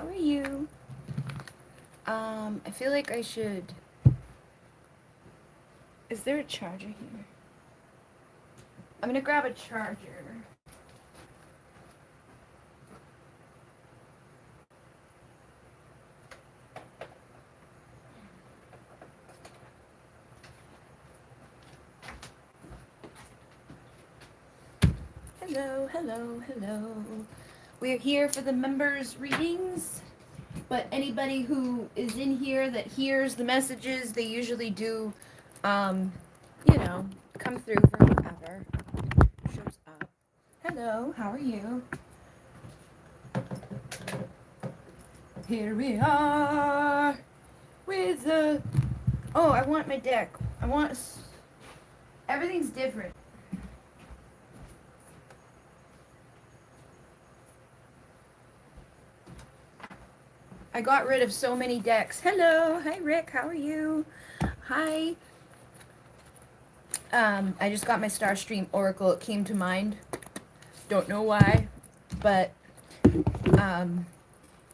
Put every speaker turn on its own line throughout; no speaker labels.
How are you? I feel like I should. Is there a charger here? I'm gonna grab a charger. Hello, hello, hello. We're here for the members' readings, but anybody who is in here that hears the messages, they usually do, um, come through for whoever shows up. Hello, how are you? Here we are with the. Oh, I want my deck. Everything's different. I got rid of so many decks. Hello, hi Rick, how are you? Hi. I just got my Starstream Oracle. It came to mind. Don't know why, but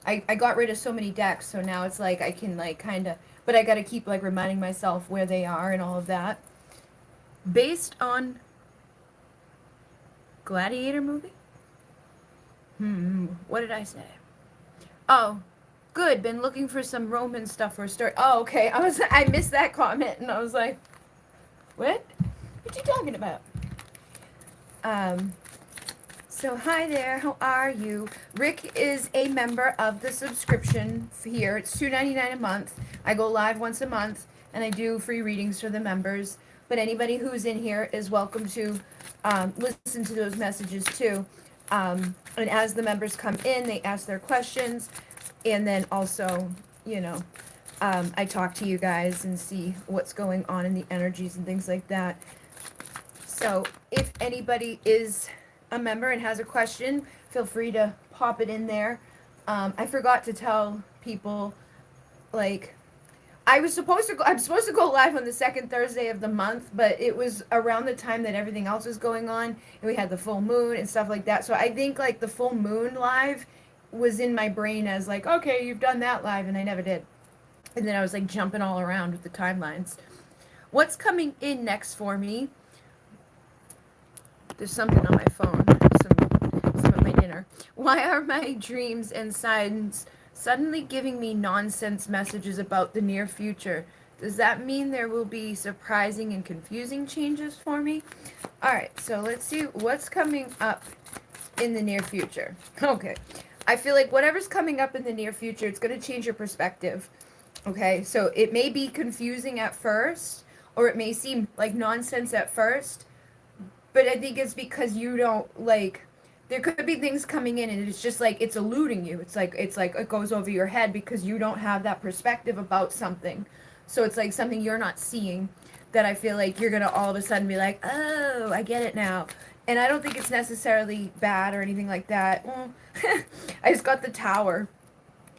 I got rid of so many decks, so now it's like I can like kind of, but I got to keep like reminding myself where they are and all of that. Based on Gladiator movie? What did I say? Oh, good. Been looking for some Roman stuff for a story. Oh, okay. I missed that comment, and I was like, what? What you talking about? So hi there. How are you? Rick is a member of the subscription here. It's $2.99 a month. I go live once a month, and I do free readings for the members. But anybody who's in here is welcome to listen to those messages too. And as the members come in, they ask their questions, and then also, I talk to you guys and see what's going on in the energies and things like that. So if anybody is a member and has a question, feel free to pop it in there. I forgot to tell people, like, I'm supposed to go live on the second Thursday of the month, but it was around the time that everything else was going on, and we had the full moon and stuff like that. So I think like the full moon live was in my brain as like, okay, you've done that live, and I never did. And then I was like jumping all around with the timelines. What's coming in next for me? There's something on my phone. Some of my dinner. Why are my dreams and signs suddenly giving me nonsense messages about the near future? Does that mean there will be surprising and confusing changes for me? Alright, so let's see what's coming up in the near future. Okay. I feel like whatever's coming up in the near future, it's going to change your perspective. Okay, so it may be confusing at first, or it may seem like nonsense at first, but I think it's because you don't like. There could be things coming in, and it's just like it's eluding you. It's like it goes over your head because you don't have that perspective about something. So it's like something you're not seeing that I feel like you're gonna all of a sudden be like, oh, I get it now. And I don't think it's necessarily bad or anything like that. Well, I just got the tower.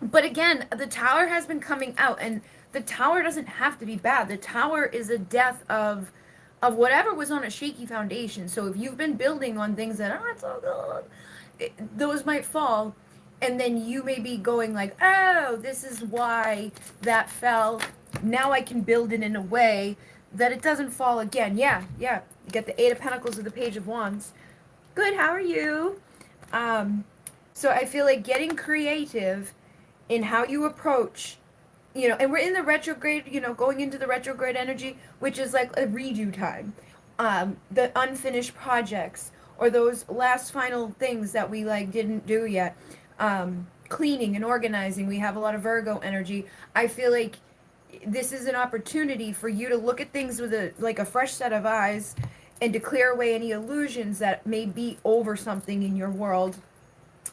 But again, the tower has been coming out, and the tower doesn't have to be bad. The tower is a death of whatever was on a shaky foundation. So if you've been building on things that aren't so good, those might fall, and then you may be going like, oh, this is why that fell. Now I can build it in a way that it doesn't fall again. Yeah. You get the Eight of Pentacles with the Page of Wands. Good, how are you? So I feel like getting creative in how you approach, and we're in the retrograde, going into the retrograde energy, which is like a redo time. The unfinished projects or those last final things that we like didn't do yet. Cleaning and organizing. We have a lot of Virgo energy. I feel like this is an opportunity for you to look at things with a fresh set of eyes and to clear away any illusions that may be over something in your world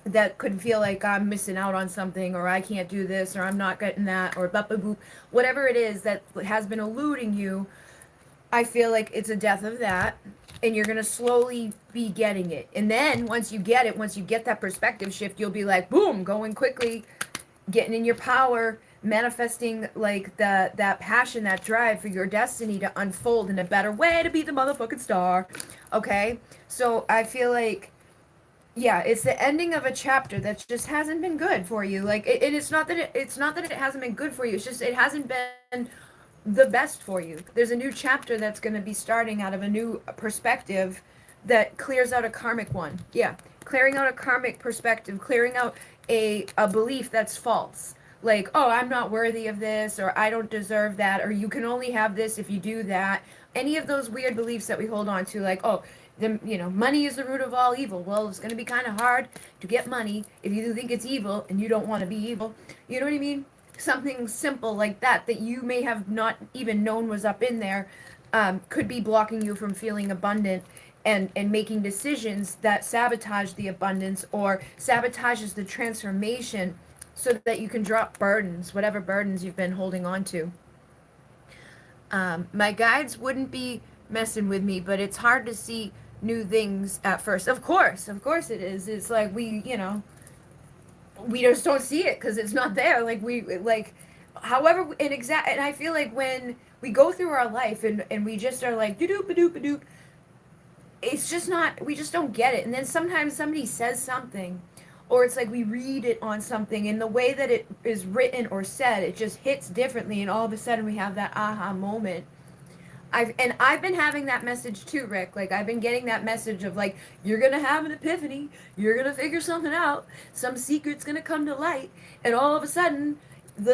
that could feel like I'm missing out on something, or I can't do this, or I'm not getting that, or boop, whatever it is that has been eluding you. I feel like it's a death of that, and you're going to slowly be getting it. And then once you get it, once you get that perspective shift, you'll be like, boom, going quickly, getting in your power, manifesting like that passion, that drive for your destiny to unfold in a better way, to be the motherfucking star. Okay? So I feel like Yeah, it's the ending of a chapter that just hasn't been good for you. Like, it's not that it's not that it hasn't been good for you. It's just it hasn't been the best for you. There's a new chapter that's going to be starting out of a new perspective that clears out a karmic one. Yeah, clearing out a karmic perspective, clearing out a belief that's false. Like, oh, I'm not worthy of this, or I don't deserve that, or you can only have this if you do that. Any of those weird beliefs that we hold on to, like, oh, money is the root of all evil. Well, it's going to be kind of hard to get money if you think it's evil and you don't want to be evil. You know what I mean? Something simple like that that you may have not even known was up in there could be blocking you from feeling abundant and making decisions that sabotage the abundance or sabotages the transformation so that you can drop burdens, whatever burdens you've been holding on to. My guides wouldn't be messing with me, but it's hard to see new things at first. Of course it is. It's like we just don't see it because it's not there. Like however, and I feel like when we go through our life and we just are like doop a doop a doop, it's just not. We just don't get it. And then sometimes somebody says something, or it's like we read it on something, and the way that it is written or said, it just hits differently, and all of a sudden we have that aha moment. I've been having that message too, Rick. Like I've been getting that message of like you're gonna have an epiphany, you're gonna figure something out, some secret's gonna come to light, and all of a sudden, and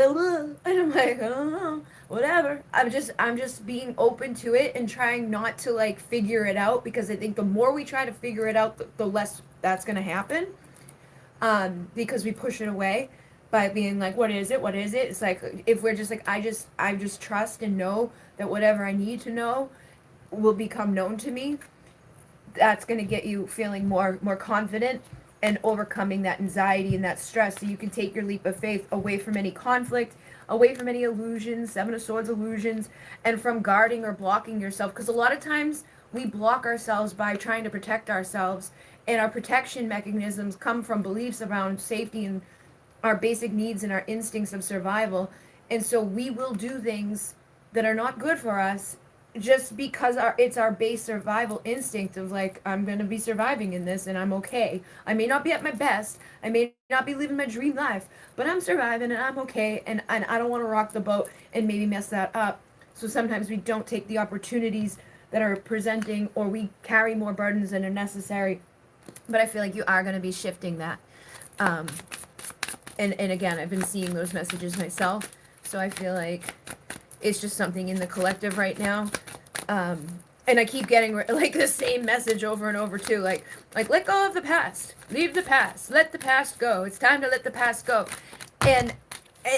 I'm like, oh, whatever. I'm just being open to it and trying not to like figure it out because I think the more we try to figure it out, the less that's gonna happen. Because we push it away by being like, what is it? What is it? It's like if we're just like, I just trust and know that whatever I need to know will become known to me. That's going to get you feeling more confident and overcoming that anxiety and that stress so you can take your leap of faith away from any conflict, away from any illusions, Seven of Swords illusions, and from guarding or blocking yourself. Because a lot of times we block ourselves by trying to protect ourselves, and our protection mechanisms come from beliefs around safety and our basic needs and our instincts of survival. And so we will do things that are not good for us just because it's our base survival instinct of like I'm going to be surviving in this and I'm okay. I may not be at my best. I may not be living my dream life, but I'm surviving and I'm okay, and I don't want to rock the boat and maybe mess that up. So sometimes we don't take the opportunities that are presenting, or we carry more burdens than are necessary. But I feel like you are going to be shifting that. Um, and again, I've been seeing those messages myself, so I feel like it's just something in the collective right now. Um, and I keep getting like the same message over and over too, like let go of the past, leave the past, let the past go. It's time to let the past go, and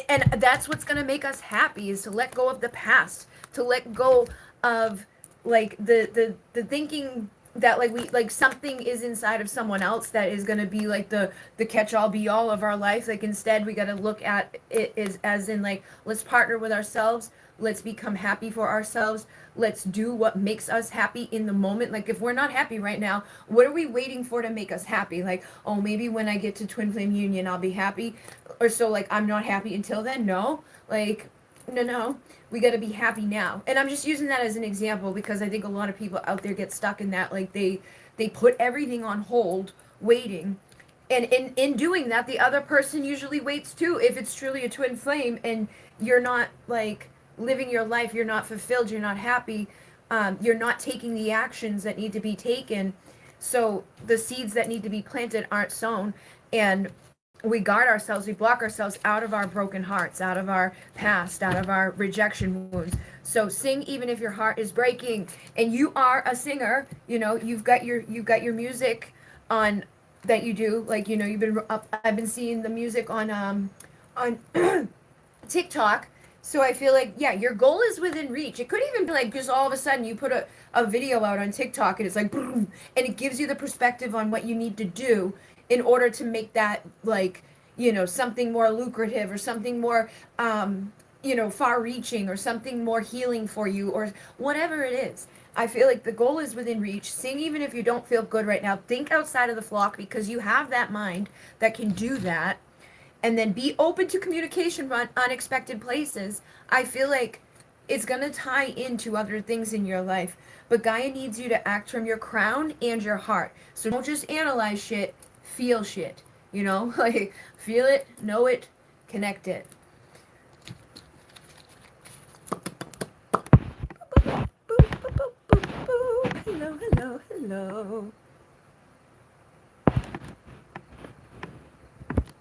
and that's what's gonna make us happy is to let go of the past, to let go of like the thinking that like we like something is inside of someone else that is going to be like the catch all be all of our life. Like instead we got to look at it as in like let's partner with ourselves, let's become happy for ourselves, let's do what makes us happy in the moment. Like if we're not happy right now, what are we waiting for to make us happy? Like, oh, maybe when I get to twin flame union I'll be happy, or so like I'm not happy until then. No, like no, we got to be happy now. And I'm just using that as an example because I think a lot of people out there get stuck in that, like they put everything on hold waiting, and in doing that the other person usually waits too if it's truly a twin flame and you're not like living your life, you're not fulfilled, you're not happy, you're not taking the actions that need to be taken, so the seeds that need to be planted aren't sown, and we guard ourselves, we block ourselves out of our broken hearts, out of our past, out of our rejection wounds. So sing even if your heart is breaking, and you are a singer. You know, you've got your music on that you do. Like you've been up. I've been seeing the music on TikTok. So I feel like yeah, your goal is within reach. It could even be like just all of a sudden you put a video out on TikTok and it's like boom, and it gives you the perspective on what you need to do in order to make that like something more lucrative or something more far reaching or something more healing for you or whatever it is. I feel like the goal is within reach. Sing even if you don't feel good right now. Think outside of the flock because you have that mind that can do that, and then be open to communication from unexpected places. I feel like it's going to tie into other things in your life, but Gaia needs you to act from your crown and your heart. So don't just analyze shit, feel shit, you know, like feel it, know it, connect it. Boop, boop, boop, boop, boop. Hello, hello, hello.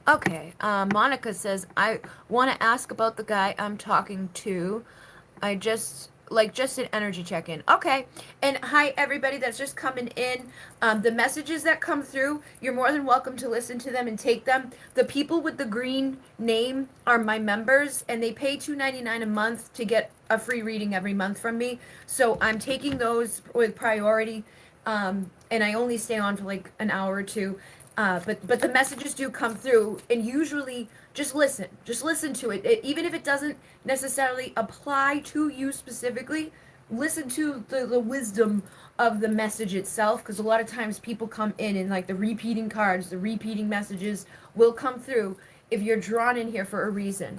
Okay, Monica says, I want to ask about the guy I'm talking to. I just an energy check-in. Okay, and hi everybody that's just coming in. The messages that come through, you're more than welcome to listen to them and take them. The people with the green name are my members, and they pay $2.99 a month to get a free reading every month from me. So I'm taking those with priority, and I only stay on for like an hour or two. But the messages do come through, and usually just listen to it. Even if it doesn't necessarily apply to you specifically, listen to the wisdom of the message itself, because a lot of times people come in and like the repeating cards, the repeating messages will come through if you're drawn in here for a reason.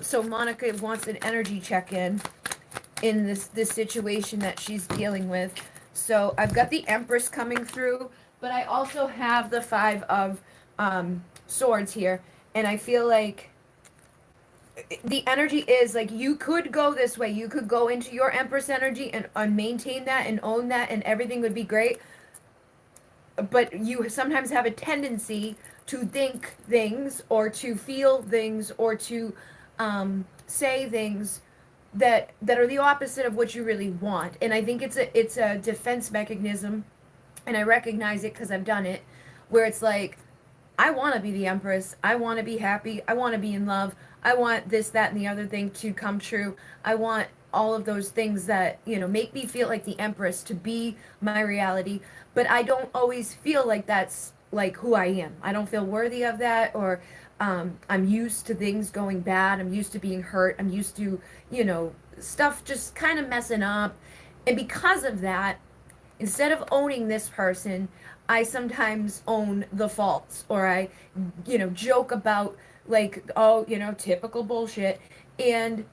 So Monica wants an energy check-in in this situation that she's dealing with. So I've got the Empress coming through, but I also have the Five of Swords here, and I feel like the energy is like you could go this way. You could go into your Empress energy and maintain that and own that, and everything would be great. But you sometimes have a tendency to think things or to feel things or to say things that are the opposite of what you really want. And I think it's a defense mechanism, and I recognize it because I've done it, where it's like, I want to be the Empress. I want to be happy. I want to be in love. I want this, that, and the other thing to come true. I want all of those things that, make me feel like the Empress to be my reality. But I don't always feel like that's like who I am. I don't feel worthy of that, or I'm used to things going bad. I'm used to being hurt. I'm used to, stuff just kind of messing up. And because of that, instead of owning this person, I sometimes own the faults, or I, joke about like, oh, typical bullshit, and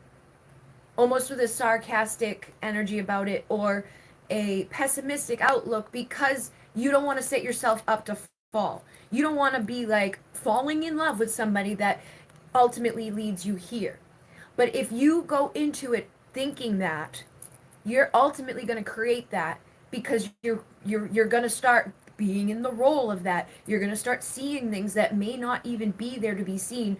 almost with a sarcastic energy about it, or a pessimistic outlook, because you don't want to set yourself up to fall. You don't want to be like falling in love with somebody that ultimately leads you here. But if you go into it thinking that, you're ultimately going to create that, because you're going to start being in the role of that. You're going to start seeing things that may not even be there to be seen,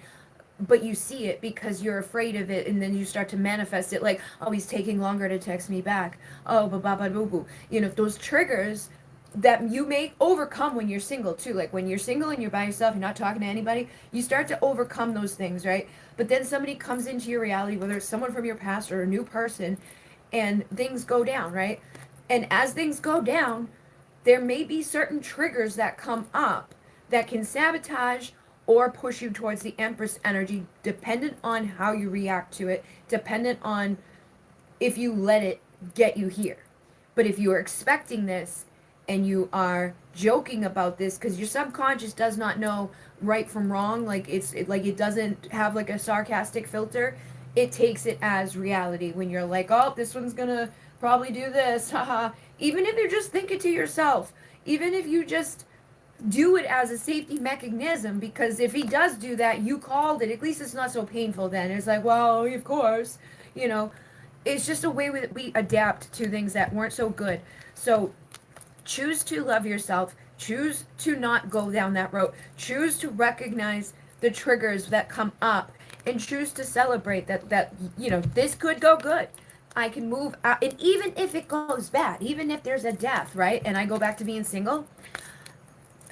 but you see it because you're afraid of it, and then you start to manifest it like, oh, he's taking longer to text me back. Oh, ba ba ba boo boo. Those triggers that you may overcome when you're single too. Like when you're single and you're by yourself, you're not talking to anybody, you start to overcome those things, right? But then somebody comes into your reality, whether it's someone from your past or a new person, and things go down, right? And as things go down, there may be certain triggers that come up that can sabotage or push you towards the Empress energy, dependent on how you react to it, dependent on if you let it get you here. But if you are expecting this and you are joking about this, because your subconscious does not know right from wrong, like like it doesn't have like a sarcastic filter, it takes it as reality when you're like, oh, this one's gonna probably do this, haha. Even if you're just thinking to yourself, even if you just do it as a safety mechanism, because if he does do that, you called it. At least it's not so painful then. It's like, well, of course, you know, it's just a way that we adapt to things that weren't so good. So choose to love yourself. Choose to not go down that road. Choose to recognize the triggers that come up, and choose to celebrate that this could go good. I can move out, and even if it goes bad, even if there's a death, right? And I go back to being single,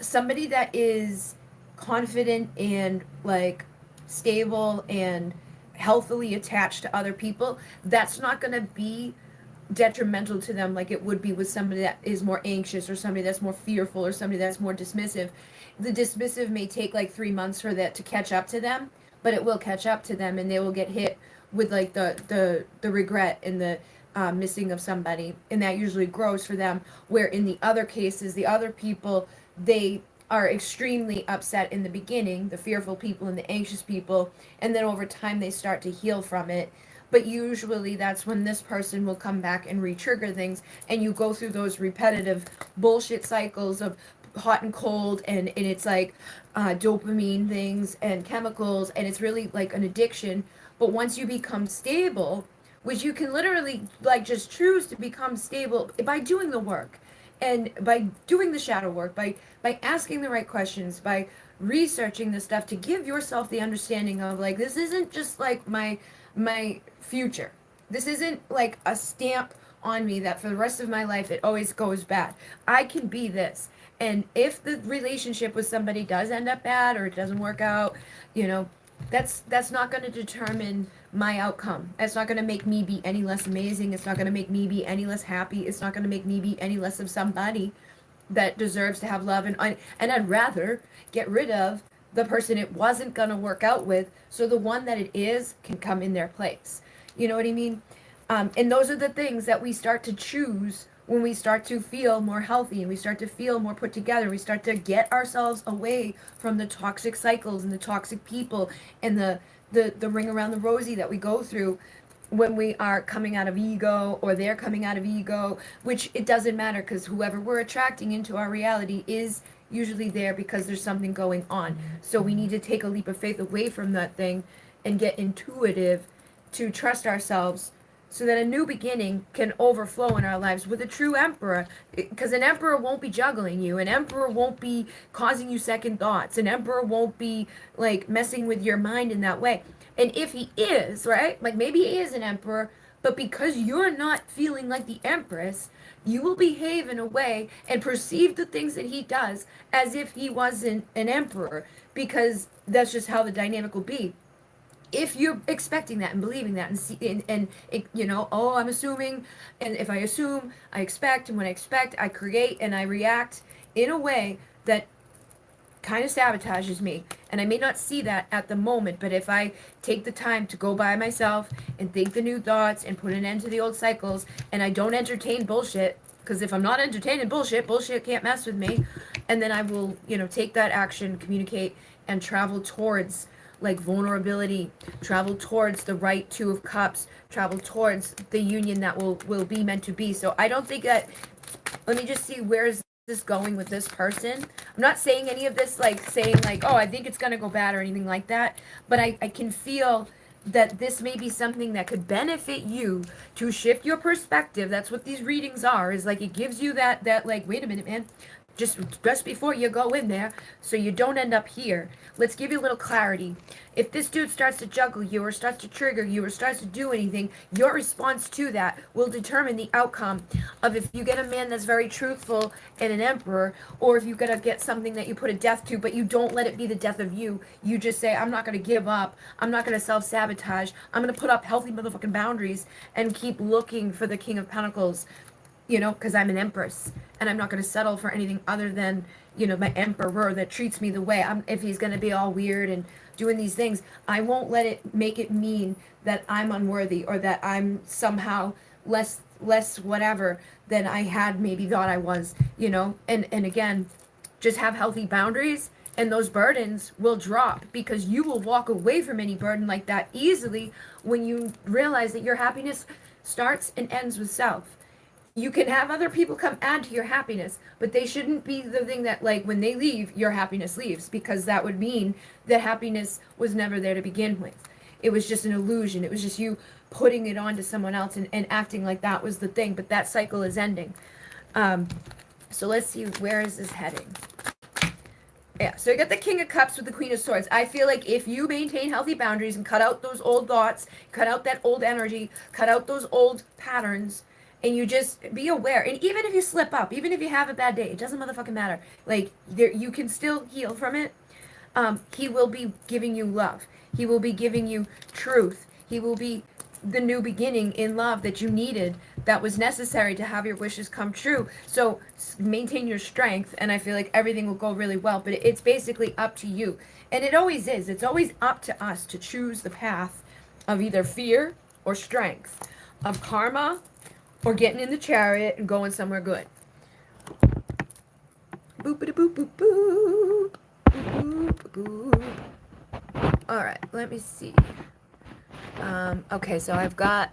somebody that is confident and like stable and healthily attached to other people, that's not going to be detrimental to them like it would be with somebody that is more anxious, or somebody that's more fearful, or somebody that's more dismissive. The dismissive may take like 3 months for that to catch up to them, but it will catch up to them, and they will get hit with like the regret and the missing of somebody, and that usually grows for them. Where in the other cases, the other people, they are extremely upset in the beginning, the fearful people and the anxious people, and then over time they start to heal from it. But usually that's when this person will come back and re-trigger things, and you go through those repetitive bullshit cycles of hot and cold, and it's like dopamine things and chemicals, and it's really like an addiction. But once you become stable, which you can literally like just choose to become stable by doing the work and by doing the shadow work, by asking the right questions, by researching the stuff to give yourself the understanding of like this isn't just like my future. This isn't like a stamp on me that for the rest of my life it always goes bad. I can be this. And if the relationship with somebody does end up bad or it doesn't work out, you know, that's not going to determine my outcome. It's not going to make me be any less amazing. It's not going to make me be any less happy. It's not going to make me be any less of somebody that deserves to have love. And I'd rather get rid of the person it wasn't going to work out with so the one that it is can come in their place. You know what I mean? And those are the things that we start to choose when we start to feel more healthy and we start to feel more put together. We start to get ourselves away from the toxic cycles and the toxic people and the ring around the rosy that we go through when we are coming out of ego or they're coming out of ego, which it doesn't matter because whoever we're attracting into our reality is usually there because there's something going on. So we need to take a leap of faith away from that thing and get intuitive to trust ourselves so that a new beginning can overflow in our lives with a true emperor. Because an emperor won't be juggling you, an emperor won't be causing you second thoughts, an emperor won't be like messing with your mind in that way. And if he is, right, like maybe he is an emperor, but because you're not feeling like the empress, you will behave in a way and perceive the things that he does as if he wasn't an emperor, because that's just how the dynamic will be. If you're expecting that and believing that and see and it, you know, oh, I'm assuming, and if I assume, I expect, and when I expect, I create and I react in a way that kind of sabotages me. And I may not see that at the moment, but if I take the time to go by myself and think the new thoughts and put an end to the old cycles, and I don't entertain bullshit, because if I'm not entertaining bullshit, bullshit can't mess with me, and then I will, you know, take that action, communicate, and travel towards like vulnerability, travel towards the right two of cups, travel towards the union that will be meant to be. So I don't think that, let me just see where's this going with this person. I'm not saying any of this like saying like, oh, I think it's gonna go bad or anything like that, but I can feel that this may be something that could benefit you to shift your perspective. That's what these readings are, is like it gives you that like, wait a minute, man, just before you go in there so you don't end up here. Let's give you a little clarity. If this dude starts to juggle you or starts to trigger you or starts to do anything, your response to that will determine the outcome of if you get a man that's very truthful and an emperor, or if you gotta get something that you put a death to, but you don't let it be the death of you. You just say, I'm not gonna give up. I'm not gonna self-sabotage. I'm gonna put up healthy motherfucking boundaries and keep looking for the King of Pentacles, you know, because I'm an empress and I'm not going to settle for anything other than, you know, my emperor that treats me the way if he's going to be all weird and doing these things, I won't let it make it mean that I'm unworthy or that I'm somehow less whatever than I had maybe thought I was, you know. And again, just have healthy boundaries and those burdens will drop, because you will walk away from any burden like that easily when you realize that your happiness starts and ends with self. You can have other people come add to your happiness, but they shouldn't be the thing that, like, when they leave, your happiness leaves, because that would mean that happiness was never there to begin with. It was just an illusion. It was just you putting it onto someone else and acting like that was the thing, but that cycle is ending. So let's see, where is this heading? Yeah, so you got the King of Cups with the Queen of Swords. I feel like if you maintain healthy boundaries and cut out those old thoughts, cut out that old energy, cut out those old patterns, and you just be aware, and even if you slip up, even if you have a bad day, it doesn't motherfucking matter, like there, you can still heal from it. He will be giving you love, he will be giving you truth, he will be the new beginning in love that you needed, that was necessary to have your wishes come true. So maintain your strength, and I feel like everything will go really well, but it's basically up to you. And it always is, it's always up to us to choose the path of either fear or strength, of karma or getting in the chariot and going somewhere good. Boop boop boop boop boop boop boop. All right, let me see. Okay, so I got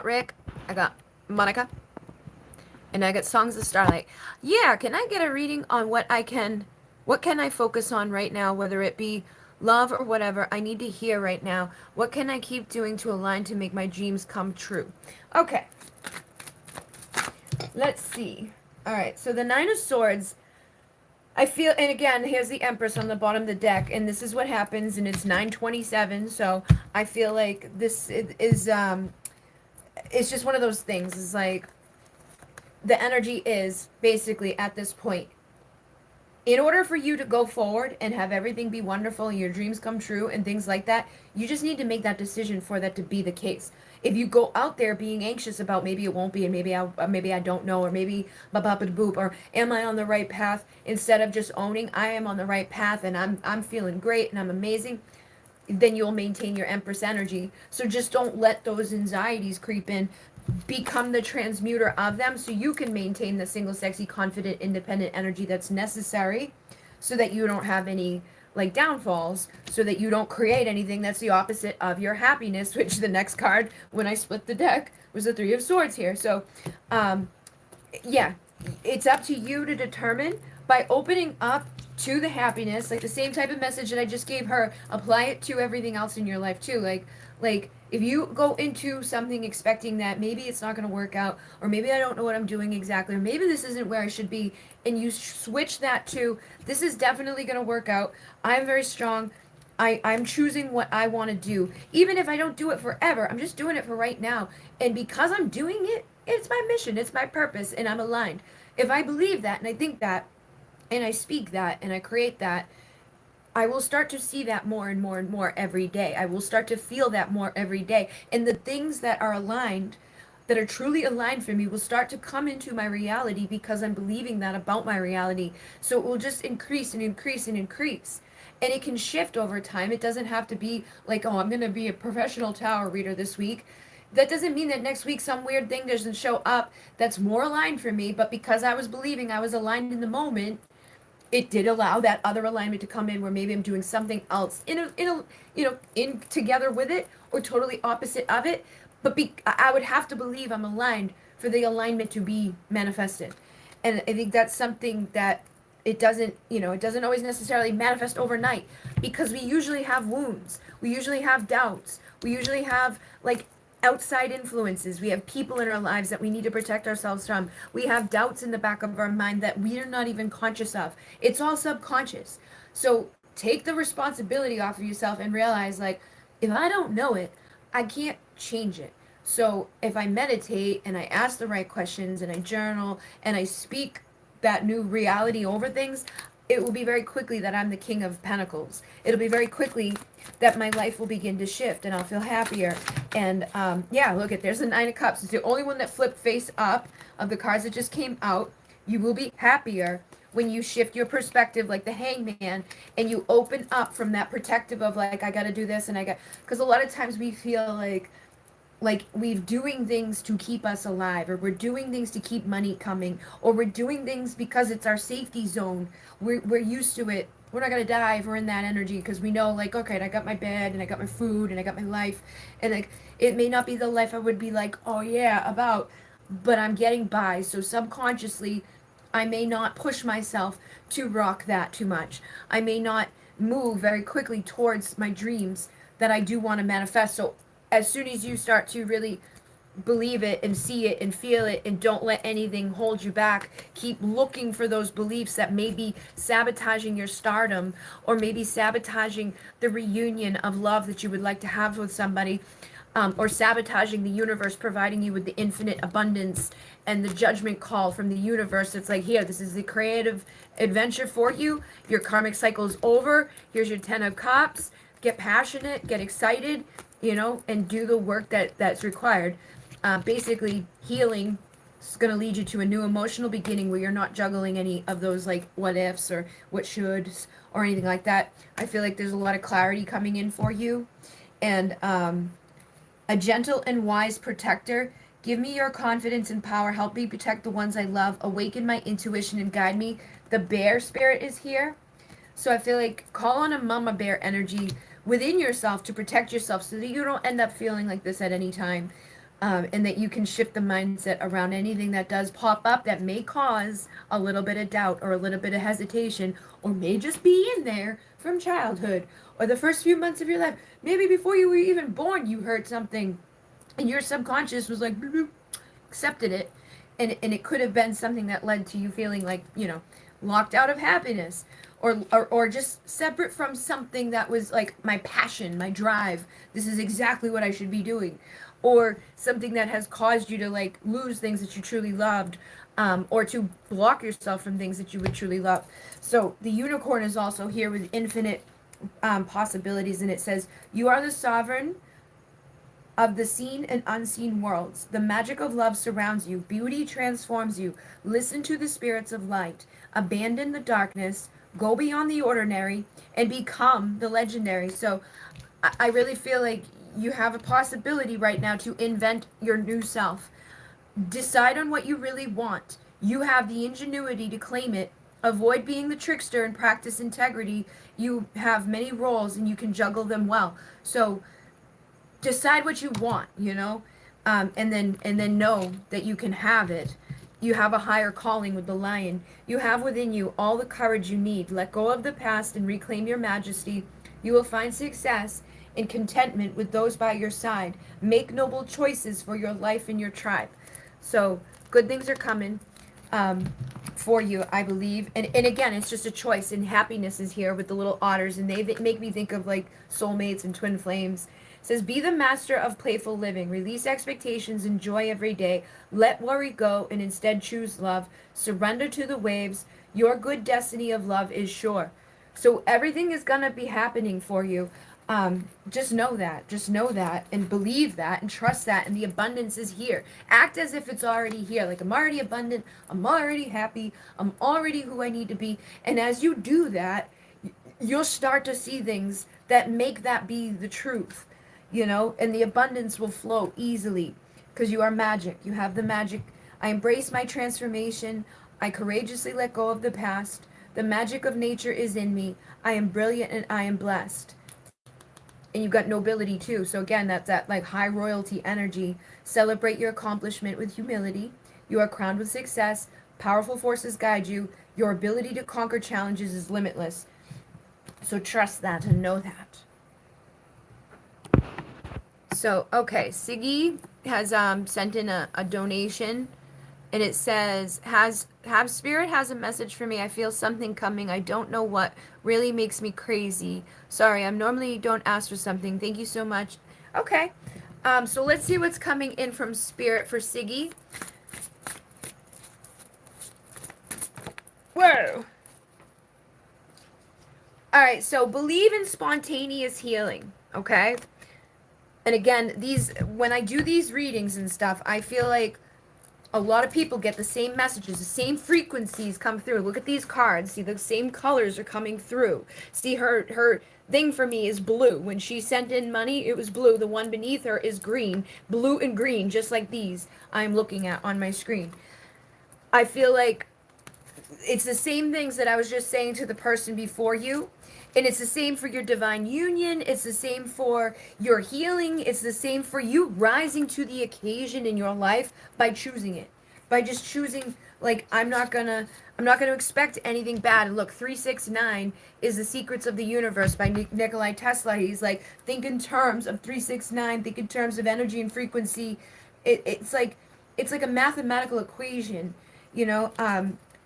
Rick, I got Monica, And I get Songs of Starlight. Yeah, can I get a reading on what can I focus on right now, whether it be love or whatever I need to hear right now? What can I keep doing to align to make my dreams come true? Okay, let's see. All right, so the Nine of Swords, I feel, and again, here's the Empress on the bottom of the deck, and this is what happens, and it's 9:27, so I feel like this is, it's just one of those things. It's like, the energy is basically at this point, in order for you to go forward and have everything be wonderful and your dreams come true and things like that, you just need to make that decision for that to be the case. If you go out there being anxious about maybe it won't be and maybe I don't know, or maybe ba ba ba boop, or am I on the right path, instead of just owning I am on the right path and I'm feeling great and I'm amazing, then you'll maintain your Empress energy. So just don't let those anxieties creep in. Become the transmuter of them so you can maintain the single, sexy, confident, independent energy that's necessary, so that you don't have any like downfalls, so that you don't create anything that's the opposite of your happiness, which the next card when I split the deck was the Three of Swords here. So yeah, it's up to you to determine, by opening up to the happiness, like the same type of message that I just gave her, apply it to everything else in your life too. Like if you go into something expecting that maybe it's not going to work out, or maybe I don't know what I'm doing exactly, or maybe this isn't where I should be, and you switch that to, this is definitely going to work out. I'm very strong. I'm choosing what I want to do. Even if I don't do it forever, I'm just doing it for right now. And because I'm doing it, it's my mission, it's my purpose, and I'm aligned. If I believe that and I think that and I speak that and I create that, I will start to see that more and more and more every day. I will start to feel that more every day. And the things that are aligned, that are truly aligned for me, will start to come into my reality because I'm believing that about my reality. So it will just increase and increase and increase. And it can shift over time. It doesn't have to be like, oh, I'm going to be a professional tarot reader this week. That doesn't mean that next week some weird thing doesn't show up that's more aligned for me. But because I was believing I was aligned in the moment, it did allow that other alignment to come in where maybe I'm doing something else in together with it, or totally opposite of it. But I would have to believe I'm aligned for the alignment to be manifested. And I think that's something that it doesn't always necessarily manifest overnight, because we usually have wounds. We usually have doubts. We usually have like outside influences. We have people in our lives that we need to protect ourselves from. We have doubts in the back of our mind that we are not even conscious of. It's all subconscious. So take the responsibility off of yourself and realize, like, if I don't know it, I can't change it. So if I meditate and I ask the right questions and I journal and I speak that new reality over things, it will be very quickly that I'm the King of Pentacles. It'll be very quickly that my life will begin to shift and I'll feel happier. And yeah, look at, there's the Nine of Cups. It's the only one that flipped face up of the cards that just came out. You will be happier when you shift your perspective, like the Hangman, and you open up from that protective of like, I got to do this and because a lot of times we feel like we're doing things to keep us alive, or we're doing things to keep money coming, or we're doing things because it's our safety zone. We're used to it. We're not going to die if we're in that energy, because we know, like, okay, I got my bed and I got my food and I got my life, and like it may not be the life I would be like, oh yeah, about, but I'm getting by. So subconsciously I may not push myself to rock that too much. I may not move very quickly towards my dreams that I do want to manifest. So as soon as you start to really believe it and see it and feel it, and don't let anything hold you back, keep looking for those beliefs that may be sabotaging your stardom, or maybe sabotaging the reunion of love that you would like to have with somebody, or sabotaging the universe providing you with the infinite abundance and the judgment call from the universe. It's like, here, this is the creative adventure for you. Your karmic cycle is over. Here's your 10 of Cups. Get passionate, get excited, and do the work that's required. Basically, healing is going to lead you to a new emotional beginning where you're not juggling any of those like what ifs or what shoulds or anything like that. I feel like there's a lot of clarity coming in for you. And a gentle and wise protector. Give me your confidence and power. Help me protect the ones I love. Awaken my intuition and guide me. The bear spirit is here. So I feel like call on a mama bear energy within yourself to protect yourself so that you don't end up feeling like this at any time. And that you can shift the mindset around anything that does pop up that may cause a little bit of doubt or a little bit of hesitation, or may just be in there from childhood or the first few months of your life. Maybe before you were even born, you heard something and your subconscious was like, "Bloop," accepted it. And it could have been something that led to you feeling like, locked out of happiness, or just separate from something that was like my passion, my drive. This is exactly what I should be doing. Or something that has caused you to like lose things that you truly loved, or to block yourself from things that you would truly love. So the unicorn is also here with infinite possibilities, and it says, "You are the sovereign of the seen and unseen worlds. The magic of love surrounds you. Beauty transforms you. Listen to the spirits of light. Abandon the darkness. Go beyond the ordinary and become the legendary." So I really feel like you have a possibility right now to invent your new self. Decide on what you really want. You have the ingenuity to claim it. Avoid being the trickster and practice integrity. You have many roles and you can juggle them well. So decide what you want, and then know that you can have it. You have a higher calling with the lion. You have within you all the courage you need. Let go of the past and reclaim your majesty. You will find success and contentment with those by your side. Make noble choices for your life and your tribe. So good things are coming, for you, I believe. And again, it's just a choice. And happiness is here with the little otters, and they make me think of like soulmates and twin flames. It says, "Be the master of playful living. Release expectations. Enjoy every day. Let worry go and instead choose love. Surrender to the waves. Your good destiny of love is sure." So everything is going to be happening for you. Just know that. Just know that and believe that and trust that. And the abundance is here. Act as if it's already here. Like, I'm already abundant. I'm already happy. I'm already who I need to be. And as you do that, you'll start to see things that make that be the truth, and the abundance will flow easily because you are magic. You have the magic. I embrace my transformation. I courageously let go of the past. The magic of nature is in me. I am brilliant and I am blessed. And you've got nobility too. So again, that's that like high royalty energy. Celebrate your accomplishment with humility. You are crowned with success. Powerful forces guide you. Your ability to conquer challenges is limitless. So trust that and know that. So, okay, Siggy has sent in a donation, and it says, "Have Spirit has a message for me. I feel something coming. I don't know what. Really makes me crazy. Sorry, I'm normally don't ask for something. Thank you so much." Okay. So let's see what's coming in from Spirit for Siggy. Whoa. All right, so believe in spontaneous healing, okay? And again, when I do these readings and stuff, I feel like a lot of people get the same messages, the same frequencies come through. Look at these cards. See, the same colors are coming through. See, her thing for me is blue. When she sent in money, it was blue. The one beneath her is green. Blue and green, just like these I'm looking at on my screen. I feel like it's the same things that I was just saying to the person before you. And it's the same for your divine union. It's the same for your healing. It's the same for you rising to the occasion in your life by choosing it. By just choosing, like, I'm not gonna expect anything bad. And look, 369 is The Secrets of the Universe by Nikolai Tesla. He's like, think in terms of 369, think in terms of energy and frequency. It's like a mathematical equation,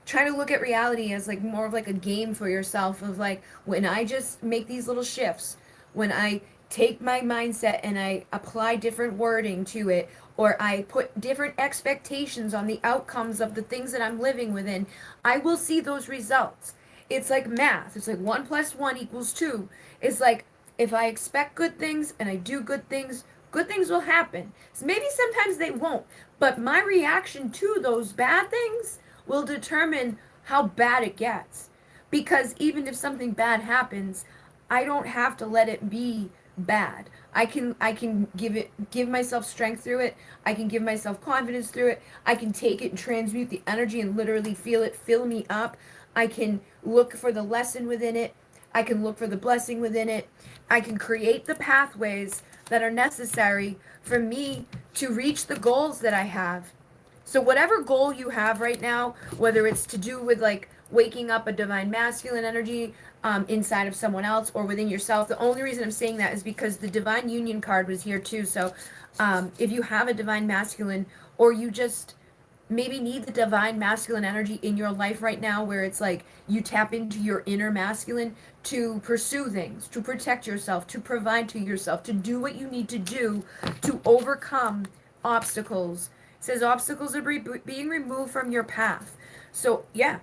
trying to look at reality as like more of like a game for yourself, of like, when I just make these little shifts, when I take my mindset and I apply different wording to it, or I put different expectations on the outcomes of the things that I'm living within, I will see those results. It's like math. It's like 1 + 1 = 2. It's like, if I expect good things and I do good things will happen. So maybe sometimes they won't, but my reaction to those bad things will determine how bad it gets. Because even if something bad happens, I don't have to let it be bad. I can give myself strength through it. I can give myself confidence through it. I can take it and transmute the energy and literally feel it fill me up. I can look for the lesson within it. I can look for the blessing within it. I can create the pathways that are necessary for me to reach the goals that I have. So whatever goal you have right now, whether it's to do with like waking up a divine masculine energy inside of someone else or within yourself, the only reason I'm saying that is because the divine union card was here too. So if you have a divine masculine, or you just maybe need the divine masculine energy in your life right now, where it's like you tap into your inner masculine to pursue things, to protect yourself, to provide to yourself, to do what you need to do to overcome obstacles. It says obstacles are being removed from your path. So yeah,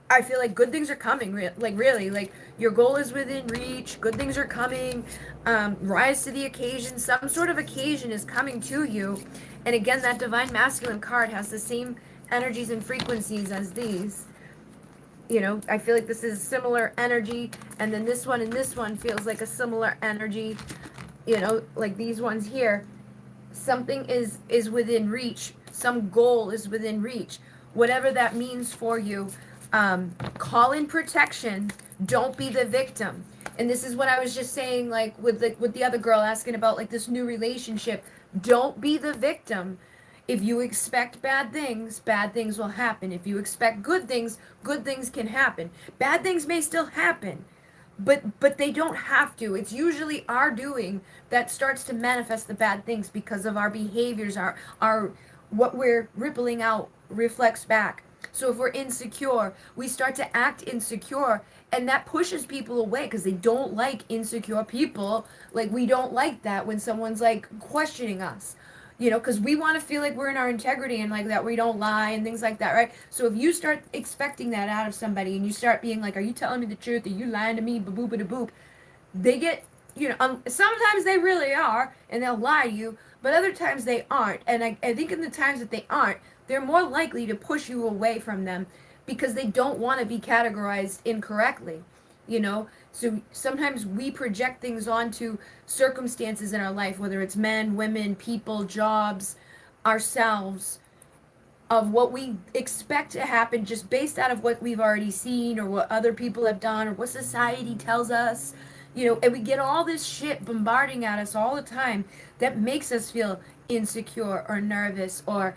I feel like good things are coming. Like really, like your goal is within reach. Good things are coming. Rise to the occasion. Some sort of occasion is coming to you. And again, that divine masculine card has the same energies and frequencies as these. You know, I feel like this is similar energy, and then this one and this one feels like a similar energy. You know, like these ones here. Something is within reach. Some goal is within reach. Whatever that means for you. Call in protection. Don't be the victim. And this is what I was just saying, like with the other girl asking about like this new relationship. Don't be the victim. If you expect bad things will happen. If you expect good things can happen. Bad things may still happen, but they don't have to. It's usually our doing that starts to manifest the bad things because of our behaviors, our what we're rippling out reflects back. So if we're insecure, we start to act insecure, and that pushes people away because they don't like insecure people. Like we don't like that when someone's like questioning us. You know, because we want to feel like we're in our integrity and like that we don't lie and things like that, right? So if you start expecting that out of somebody and you start being like, are you telling me the truth? Are you lying to me? Boop, boop, boop. They get, you know, sometimes they really are and they'll lie to you, but other times they aren't. And I think in the times that they aren't, they're more likely to push you away from them because they don't want to be categorized incorrectly, you know? So sometimes we project things onto circumstances in our life, whether it's men, women, people, jobs, ourselves, of what we expect to happen just based out of what we've already seen or what other people have done or what society tells us, you know, and we get all this shit bombarding at us all the time that makes us feel insecure or nervous or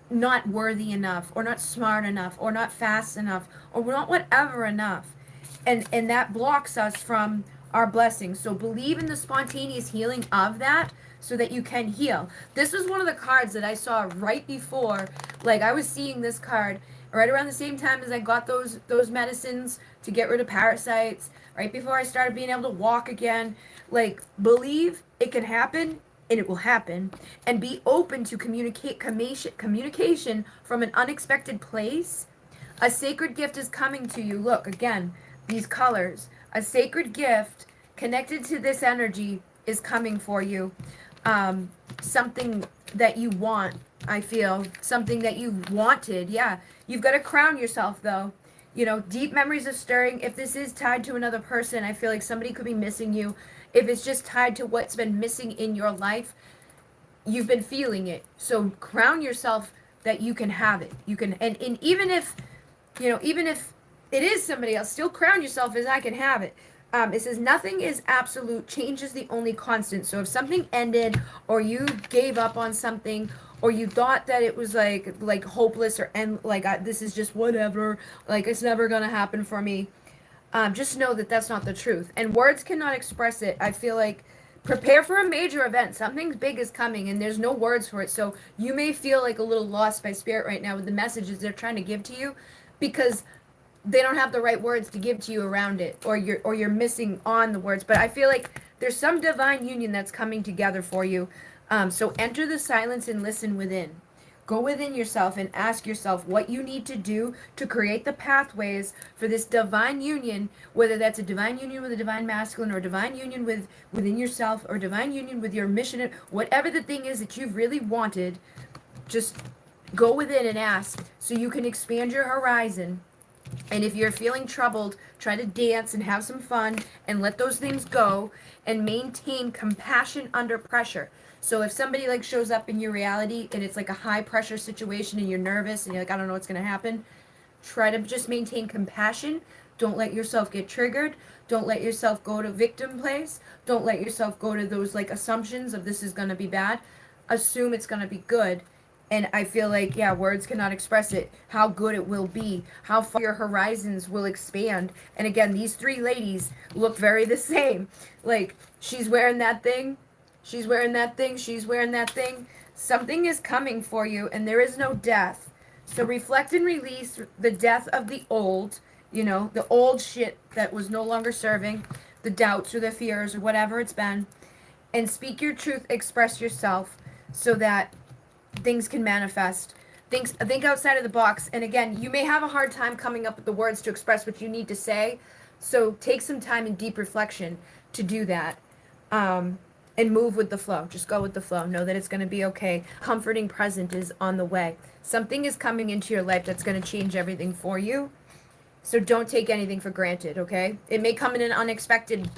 not worthy enough or not smart enough or not fast enough or not whatever enough, and that blocks us from our blessings. So believe in the spontaneous healing of that so that you can heal. This was one of the cards that I saw right before, like I was seeing this card right around the same time as I got those medicines to get rid of parasites, right before I started being able to walk again. Like believe it can happen and it will happen, and be open to communication from an unexpected place. A sacred gift is coming to you. Look again, these colors. A sacred gift connected to this energy is coming for you. Something that you want, I feel. Something that you wanted. Yeah. You've got to crown yourself, though. You know, deep memories of stirring. If this is tied to another person, I feel like somebody could be missing you. If it's just tied to what's been missing in your life, you've been feeling it. So crown yourself that you can have it. You can, and even if, you know, even if it is somebody else, still crown yourself as I can have it. It says nothing is absolute, change is the only constant. So if something ended or you gave up on something or you thought that it was like hopeless or end, like this is just whatever, like it's never gonna happen for me, just know that that's not the truth. And words cannot express it. I feel like prepare for a major event. Something big is coming and there's no words for it. So you may feel like a little lost by spirit right now with the messages they're trying to give to you because they don't have the right words to give to you around it, or you're missing on the words. But I feel like there's some divine union that's coming together for you. So enter the silence and listen within. Go within yourself and ask yourself what you need to do to create the pathways for this divine union, whether that's a divine union with a divine masculine or a divine union within yourself or divine union with your mission, whatever the thing is that you've really wanted. Just go within and ask so you can expand your horizon. And if you're feeling troubled, try to dance and have some fun and let those things go and maintain compassion under pressure. So if somebody like shows up in your reality and it's like a high pressure situation and you're nervous and you're like, I don't know what's going to happen, try to just maintain compassion Don't let yourself get triggered. Don't let yourself go to victim place. Don't let yourself go to those like assumptions of this is going to be bad. Assume it's going to be good. And I feel like, yeah, words cannot express it, how good it will be, how far your horizons will expand. And again, these three ladies look very the same. Like, she's wearing that thing, she's wearing that thing, she's wearing that thing. Something is coming for you, and there is no death. So reflect and release the death of the old, the old shit that was no longer serving, the doubts or the fears or whatever it's been, and speak your truth, express yourself so that things can manifest. Think outside of the box. And again, you may have a hard time coming up with the words to express what you need to say. So take some time and deep reflection to do that. And move with the flow. Just go with the flow. Know that it's going to be okay. Comforting present is on the way. Something is coming into your life that's going to change everything for you. So don't take anything for granted, okay? It may come in an unexpected,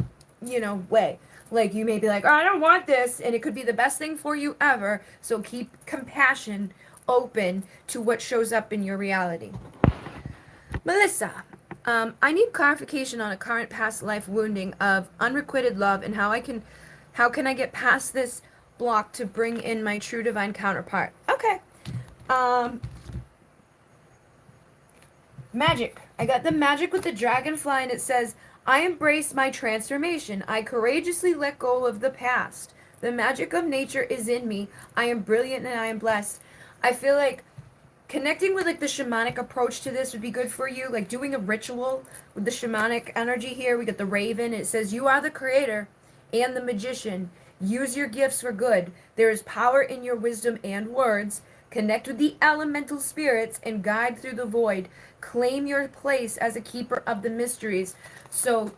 way. Like, you may be like, oh, I don't want this, and it could be the best thing for you ever. So keep compassion open to what shows up in your reality. Melissa, I need clarification on a current past life wounding of unrequited love and how can I get past this block to bring in my true divine counterpart? Okay. Magic. I got the magic with the dragonfly, and it says, I embrace my transformation. I courageously let go of the past. The magic of nature is in me. I am brilliant and I am blessed. I feel like connecting with like the shamanic approach to this would be good for you. Like doing a ritual with the shamanic energy here. We got the raven. It says, you are the creator and the magician. Use your gifts for good. There is power in your wisdom and words. Connect with the elemental spirits and guide through the void. Claim your place as a keeper of the mysteries. So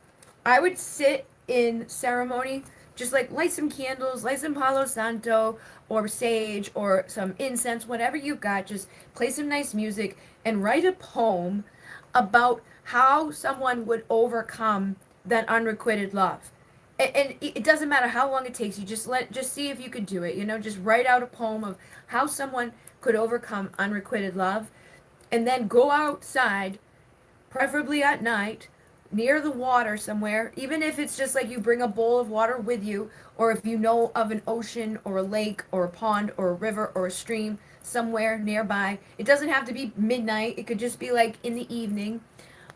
I would sit in ceremony, just like light some candles, light some Palo Santo or sage or some incense, whatever you've got. Just play some nice music and write a poem about how someone would overcome that unrequited love. And it doesn't matter how long it takes you. Just see if you could do it. Just write out a poem of how someone could overcome unrequited love, and then go outside, preferably at night, near the water somewhere. Even if it's just like you bring a bowl of water with you, or if you know of an ocean or a lake or a pond or a river or a stream somewhere nearby. It doesn't have to be midnight. It could just be like in the evening,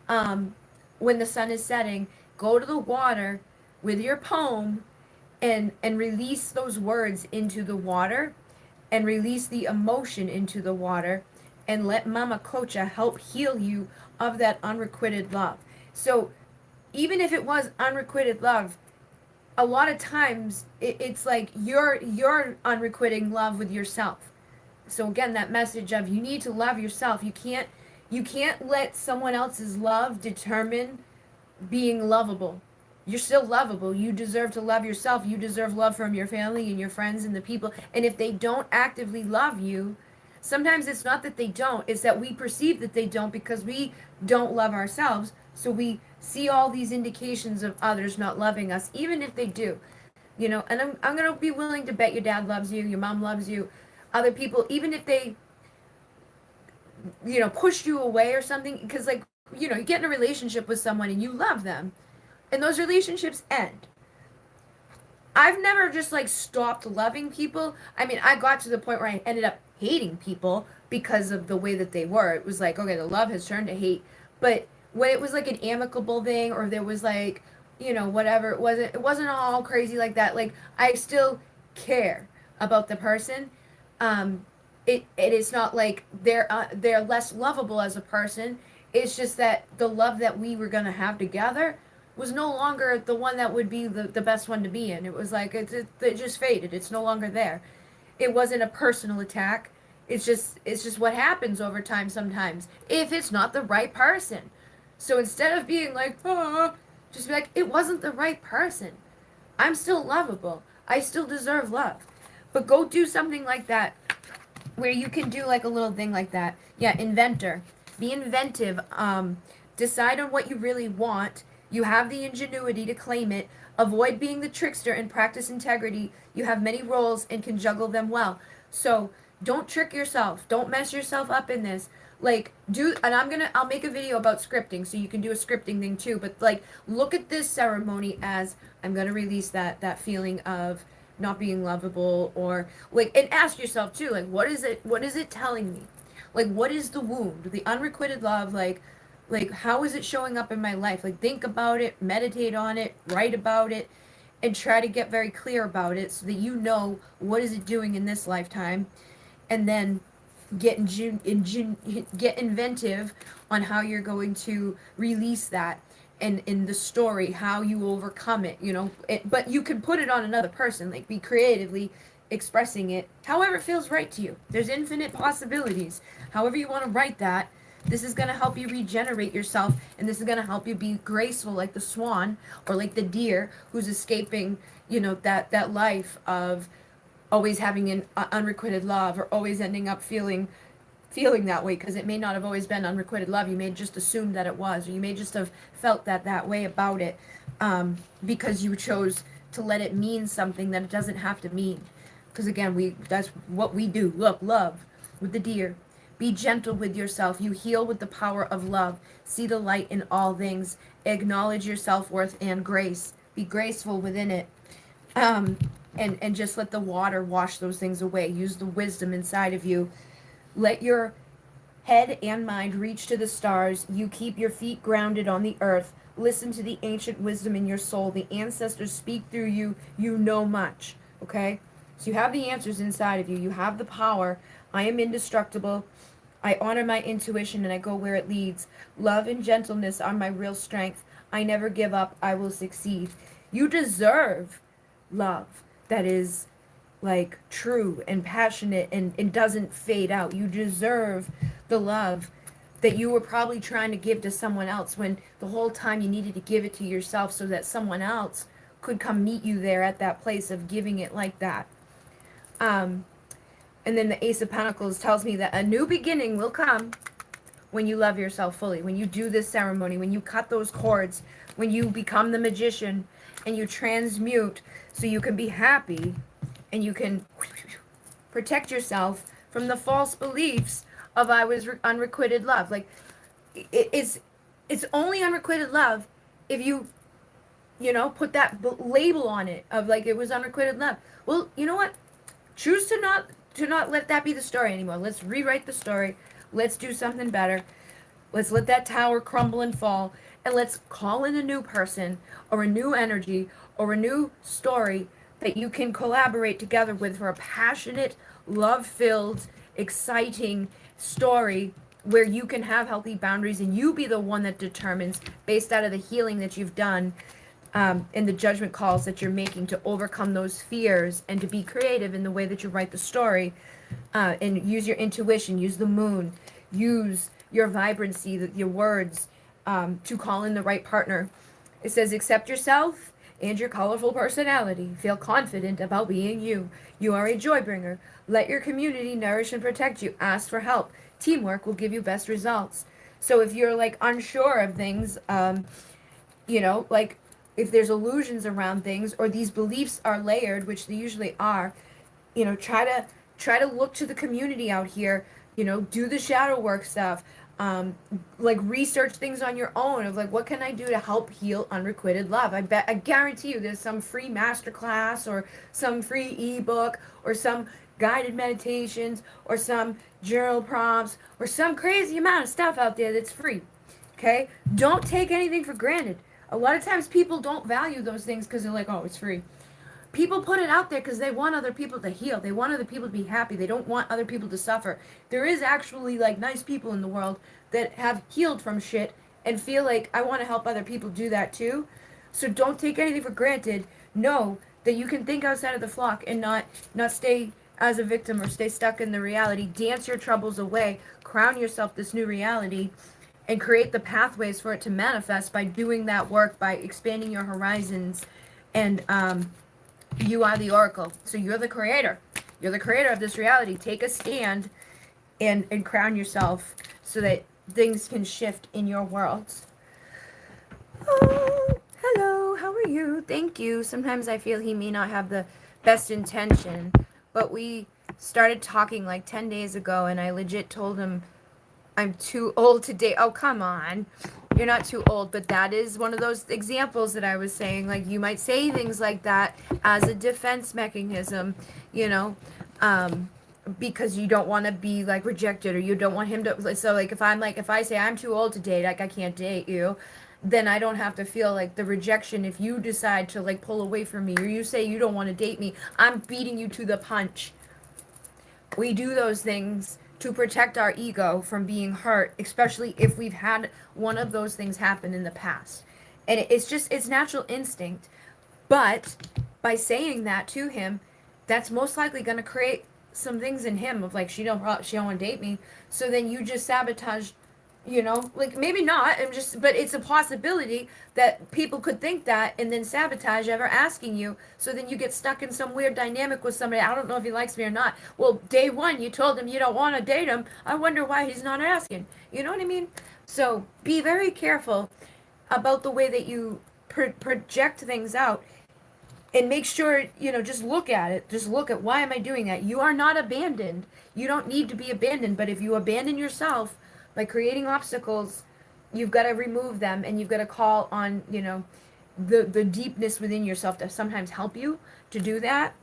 when the sun is setting. Go to the water with your poem and release those words into the water and release the emotion into the water and let Mama Kocha help heal you of that unrequited love. So even if it was unrequited love, a lot of times it's like you're unrequiting love with yourself. So again, that message of you need to love yourself. You can't let someone else's love determine being lovable. You're still lovable. You deserve to love yourself. You deserve love from your family and your friends and the people. And if they don't actively love you, sometimes it's not that they don't, it's that we perceive that they don't because we don't love ourselves. So we see all these indications of others not loving us, even if they do. And I'm going to be willing to bet your dad loves you, your mom loves you, other people, even if they, push you away or something. Because, like, you get in a relationship with someone and you love them, and those relationships end. I've never just like stopped loving people. I mean, I got to the point where I ended up hating people because of the way that they were. It was like, okay, the love has turned to hate. But when it was like an amicable thing, or there was like, whatever, it wasn't all crazy like that. Like, I still care about the person. It is not like they're less lovable as a person. It's just that the love that we were gonna have together was no longer the one that would be the best one to be in. It was like it just faded. It's no longer there. It wasn't a personal attack. It's just what happens over time sometimes if it's not the right person. So instead of being like, oh, just be like, it wasn't the right person. I'm still lovable. I still deserve love. But go do something like that where you can do like a little thing like that. Yeah, inventor. Be inventive. Decide on what you really want. You have the ingenuity to claim it. Avoid being the trickster and practice integrity. You have many roles and can juggle them well. So don't trick yourself. Don't mess yourself up in this. Like, and I'll make a video about scripting, so you can do a scripting thing too, but like, look at this ceremony as I'm gonna release that feeling of not being lovable, or like, and ask yourself too, like, what is it telling me? Like, what is the wound, the unrequited love, like how is it showing up in my life? Like, think about it, meditate on it, write about it, and try to get very clear about it so that you know what is it doing in this lifetime, and then get inventive on how you're going to release that, and in the story how you overcome it, but you can put it on another person, like be creatively expressing it however it feels right to you. There's infinite possibilities. However you want to write that, this is going to help you regenerate yourself, and this is going to help you be graceful like the swan, or like the deer who's escaping, that life of always having an unrequited love, or always ending up feeling that way, because it may not have always been unrequited love. You may just assume that it was, or you may just have felt that way about it, because you chose to let it mean something that it doesn't have to mean. Because again, that's what we do. Look, love with the deer. Be gentle with yourself. You heal with the power of love. See the light in all things. Acknowledge your self-worth and grace. Be graceful within it. And just let the water wash those things away. Use the wisdom inside of you. Let your head and mind reach to the stars. You keep your feet grounded on the earth. Listen to the ancient wisdom in your soul. The ancestors speak through you. You know much. Okay? So you have the answers inside of you. You have the power. I am indestructible. I honor my intuition and I go where it leads. Love and gentleness are my real strength. I never give up. I will succeed. You deserve love that is like true and passionate and doesn't fade out. You deserve the love that you were probably trying to give to someone else, when the whole time you needed to give it to yourself so that someone else could come meet you there at that place of giving it like that. And then the Ace of Pentacles tells me that a new beginning will come when you love yourself fully, when you do this ceremony, when you cut those cords, when you become the magician and you transmute so you can be happy and you can protect yourself from the false beliefs of I was unrequited love. Like, it's only unrequited love if you put that label on it of like it was unrequited love. Well, you know what? Choose to not let that be the story anymore. Let's rewrite the story. Let's do something better. Let's let that tower crumble and fall, and let's call in a new person or a new energy or a new story that you can collaborate together with for a passionate, love-filled, exciting story where you can have healthy boundaries and you be the one that determines, based out of the healing that you've done, and the judgment calls that you're making, to overcome those fears and to be creative in the way that you write the story, and use your intuition, use the moon, use your vibrancy, your words, to call in the right partner. It says, accept yourself and your colorful personality. Feel confident about being you. You are a joy bringer. Let your community nourish and protect you. Ask for help. Teamwork will give you best results. So if you're like unsure of things, like if there's illusions around things, or these beliefs are layered, which they usually are, try to look to the community out here, do the shadow work stuff, like research things on your own of like, what can I do to help heal unrequited love? I guarantee you there's some free masterclass or some free ebook or some guided meditations or some journal prompts or some crazy amount of stuff out there that's free. Okay? Don't take anything for granted. A lot of times people don't value those things because they're like, oh, it's free. People put it out there because they want other people to heal. They want other people to be happy. They don't want other people to suffer. There is actually like nice people in the world that have healed from shit and feel like I want to help other people do that too. So don't take anything for granted. Know that you can think outside of the flock and not stay as a victim or stay stuck in the reality. Dance your troubles away. Crown yourself this new reality and create the pathways for it to manifest by doing that work, by expanding your horizons. And you are the oracle. So you're the creator. You're the creator of this reality. Take a stand and crown yourself so that things can shift in your world. Oh, hello. How are you? Thank you. Sometimes I feel he may not have the best intention, but we started talking like 10 days ago, and I legit told him I'm too old to date. Oh, come on. You're not too old, but that is one of those examples that I was saying. Like, you might say things like that as a defense mechanism, you know, because you don't want to be like rejected, or you don't want him to. So, like, if I say I'm too old to date, like, I can't date you, then I don't have to feel like the rejection if you decide to like pull away from me, or you say you don't want to date me. I'm beating you to the punch. We do those things to protect our ego from being hurt, especially if we've had one of those things happen in the past. And it's natural instinct. But by saying that to him, that's most likely going to create some things in him of like, she don't want to date me. So then you just sabotage, like, maybe not. But it's a possibility that people could think that and then sabotage ever asking you. So then you get stuck in some weird dynamic with somebody. I don't know if he likes me or not. Well, day one you told him you don't want to date him. I wonder why he's not asking. You know what I mean? So be very careful about the way that you project things out, and make sure, just look at it. Just look at, why am I doing that? You are not abandoned. You don't need to be abandoned. But if you abandon yourself by creating obstacles, you've got to remove them, and you've got to call on, the deepness within yourself to sometimes help you to do that.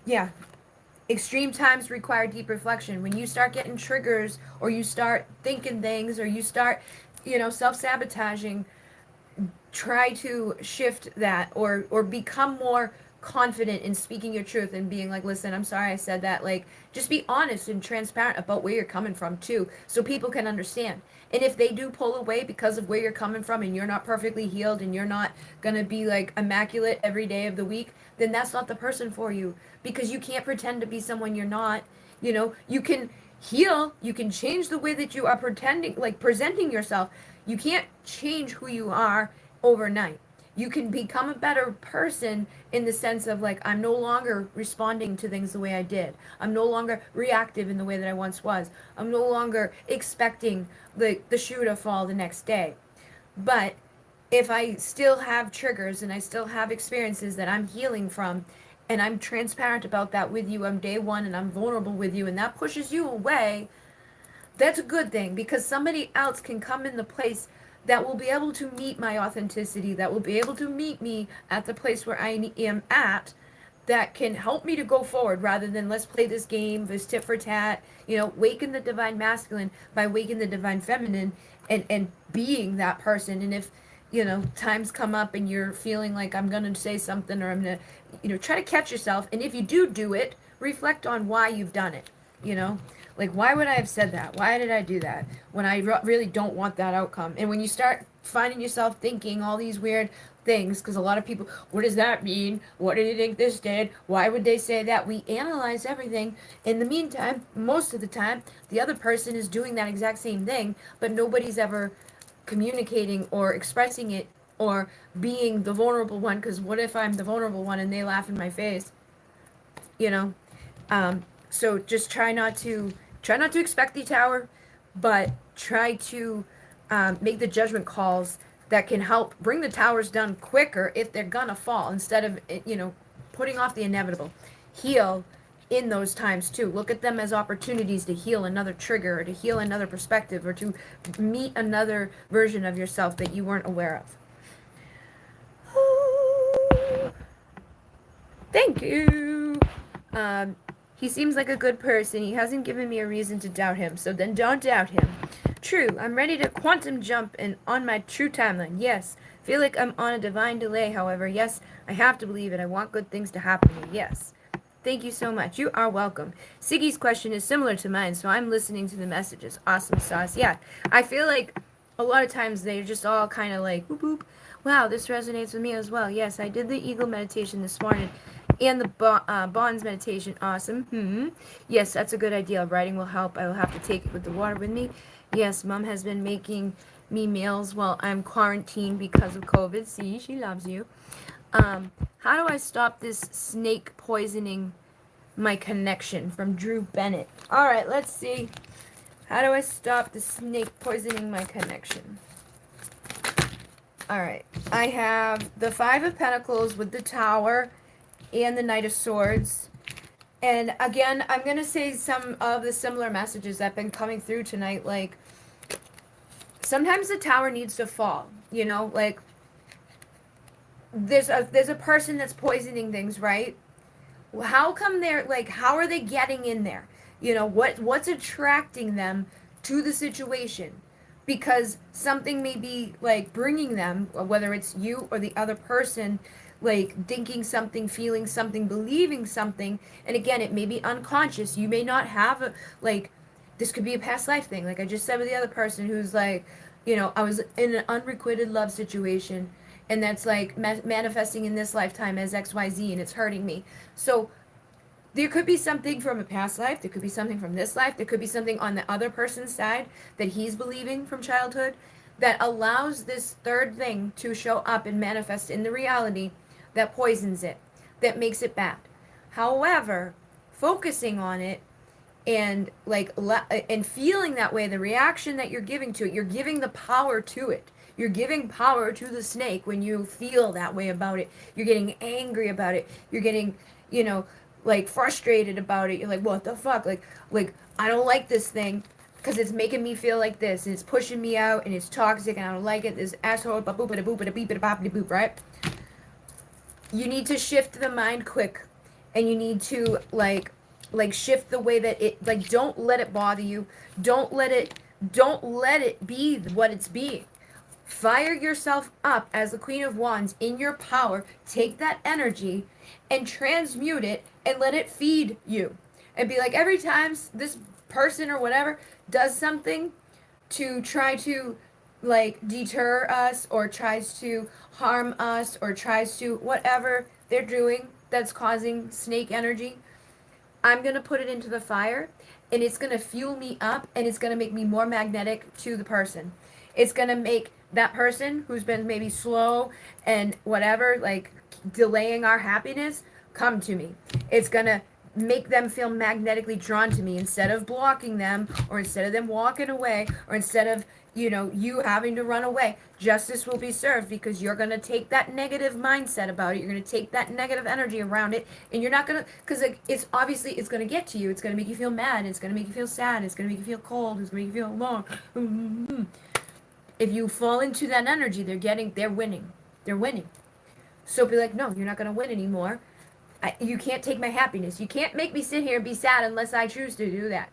Yeah. Extreme times require deep reflection. When you start getting triggers, or you start thinking things, or you start, self-sabotaging, try to shift that, or become more confident in speaking your truth and being like, listen, I'm sorry I said that. Like, just be honest and transparent about where you're coming from too, so people can understand. And if they do pull away because of where you're coming from, and you're not perfectly healed, and you're not gonna be like immaculate every day of the week, then that's not the person for you, because you can't pretend to be someone you're not. You can heal, you can change the way that you are pretending, like presenting yourself. You can't change who you are overnight. You can become a better person in the sense of like, I'm no longer responding to things the way I did. I'm no longer reactive in the way that I once was. I'm no longer expecting the shoe to fall the next day. But if I still have triggers, and I still have experiences that I'm healing from, and I'm transparent about that with you on day one, and I'm vulnerable with you, and that pushes you away, that's a good thing, because somebody else can come in the place that will be able to meet my authenticity, that will be able to meet me at the place where I am at, that can help me to go forward, rather than let's play this game, this tit for tat, waken the divine masculine by waking the divine feminine, and being that person. And if, times come up and you're feeling like, I'm going to say something, or I'm going to, try to catch yourself. And if you do it, reflect on why you've done it, like, why would I have said that? Why did I do that when I really don't want that outcome? And when you start finding yourself thinking all these weird things, because a lot of people, what does that mean? What do you think this did? Why would they say that? We analyze everything. In the meantime, most of the time, the other person is doing that exact same thing, but nobody's ever communicating or expressing it, or being the vulnerable one. Because what if I'm the vulnerable one and they laugh in my face? You know? So just try not to expect the tower, but try to make the judgment calls that can help bring the towers down quicker if they're gonna fall, instead of putting off the inevitable. Heal in those times too. Look at them as opportunities to heal another trigger, or to heal another perspective, or to meet another version of yourself that you weren't aware of. Thank you. He seems like a good person. He hasn't given me a reason to doubt him, so then don't doubt him. True, I'm ready to quantum jump and on my true timeline. Yes. Feel like I'm on a divine delay, however. Yes, I have to believe it. I want good things to happen to me. Yes. Thank you so much. You are welcome. Siggy's question is similar to mine, so I'm listening to the messages. Awesome sauce. Yeah, I feel like a lot of times they're just all kind of like, boop, boop. Wow, this resonates with me as well. Yes, I did the eagle meditation this morning. And the bonds meditation, awesome. Yes, that's a good idea. Writing will help. I will have to take it with the water with me. Yes, Mom has been making me meals while I'm quarantined because of COVID. See, she loves you. How do I stop this snake poisoning my connection? From Drew Bennett. All right, let's see. How do I stop the snake poisoning my connection? All right, I have the Five of Pentacles with the Tower and the Knight of Swords. And again, I'm going to say some of the similar messages that have been coming through tonight. Like, sometimes the tower needs to fall, you know? Like, there's a person that's poisoning things, right? How come they're, like, how are they getting in there? You know, what's attracting them to the situation? Because something may be, like, bringing them, whether it's you or the other person, like, thinking something, feeling something, believing something. And again, it may be unconscious. You may not have a, like, this could be a past life thing, like I just said with the other person who's like, you know, I was in an unrequited love situation, and that's like manifesting in this lifetime as XYZ, and it's hurting me. So there could be something from a past life, there could be something from this life, there could be something on the other person's side that he's believing from childhood that allows this third thing to show up and manifest in the reality that poisons it, that makes it bad. However, focusing on it and like and feeling that way, the reaction that you're giving to it, you're giving the power to it. You're giving power to the snake when you feel that way about it. You're getting angry about it. You're getting, you know, like frustrated about it. You're like, what the fuck? Like I don't like this thing because it's making me feel like this, and it's pushing me out, and it's toxic, and I don't like it. This asshole, ba boop, ba boop, ba beep, ba bop, ba boop, right? You need to shift the mind quick, and you need to like shift the way that it, like, don't let it bother you. Don't let it be what it's being. Fire yourself up as the Queen of Wands in your power. Take that energy and transmute it and let it feed you. And be like, every time this person or whatever does something to try to like deter us or tries to harm us or tries to whatever they're doing that's causing snake energy, I'm going to put it into the fire, and it's going to fuel me up, and it's going to make me more magnetic to the person. It's going to make that person who's been maybe slow and whatever, like delaying our happiness, come to me. It's going to make them feel magnetically drawn to me instead of blocking them, or instead of them walking away, or instead of, you know, you having to run away. Justice will be served because you're going to take that negative mindset about it. You're going to take that negative energy around it, and you're not going to, because it's obviously, it's going to get to you. It's going to make you feel mad. It's going to make you feel sad. It's going to make you feel cold. It's going to make you feel alone. If you fall into that energy, they're winning. They're winning. So be like, no, you're not going to win anymore. You can't take my happiness. You can't make me sit here and be sad unless I choose to do that.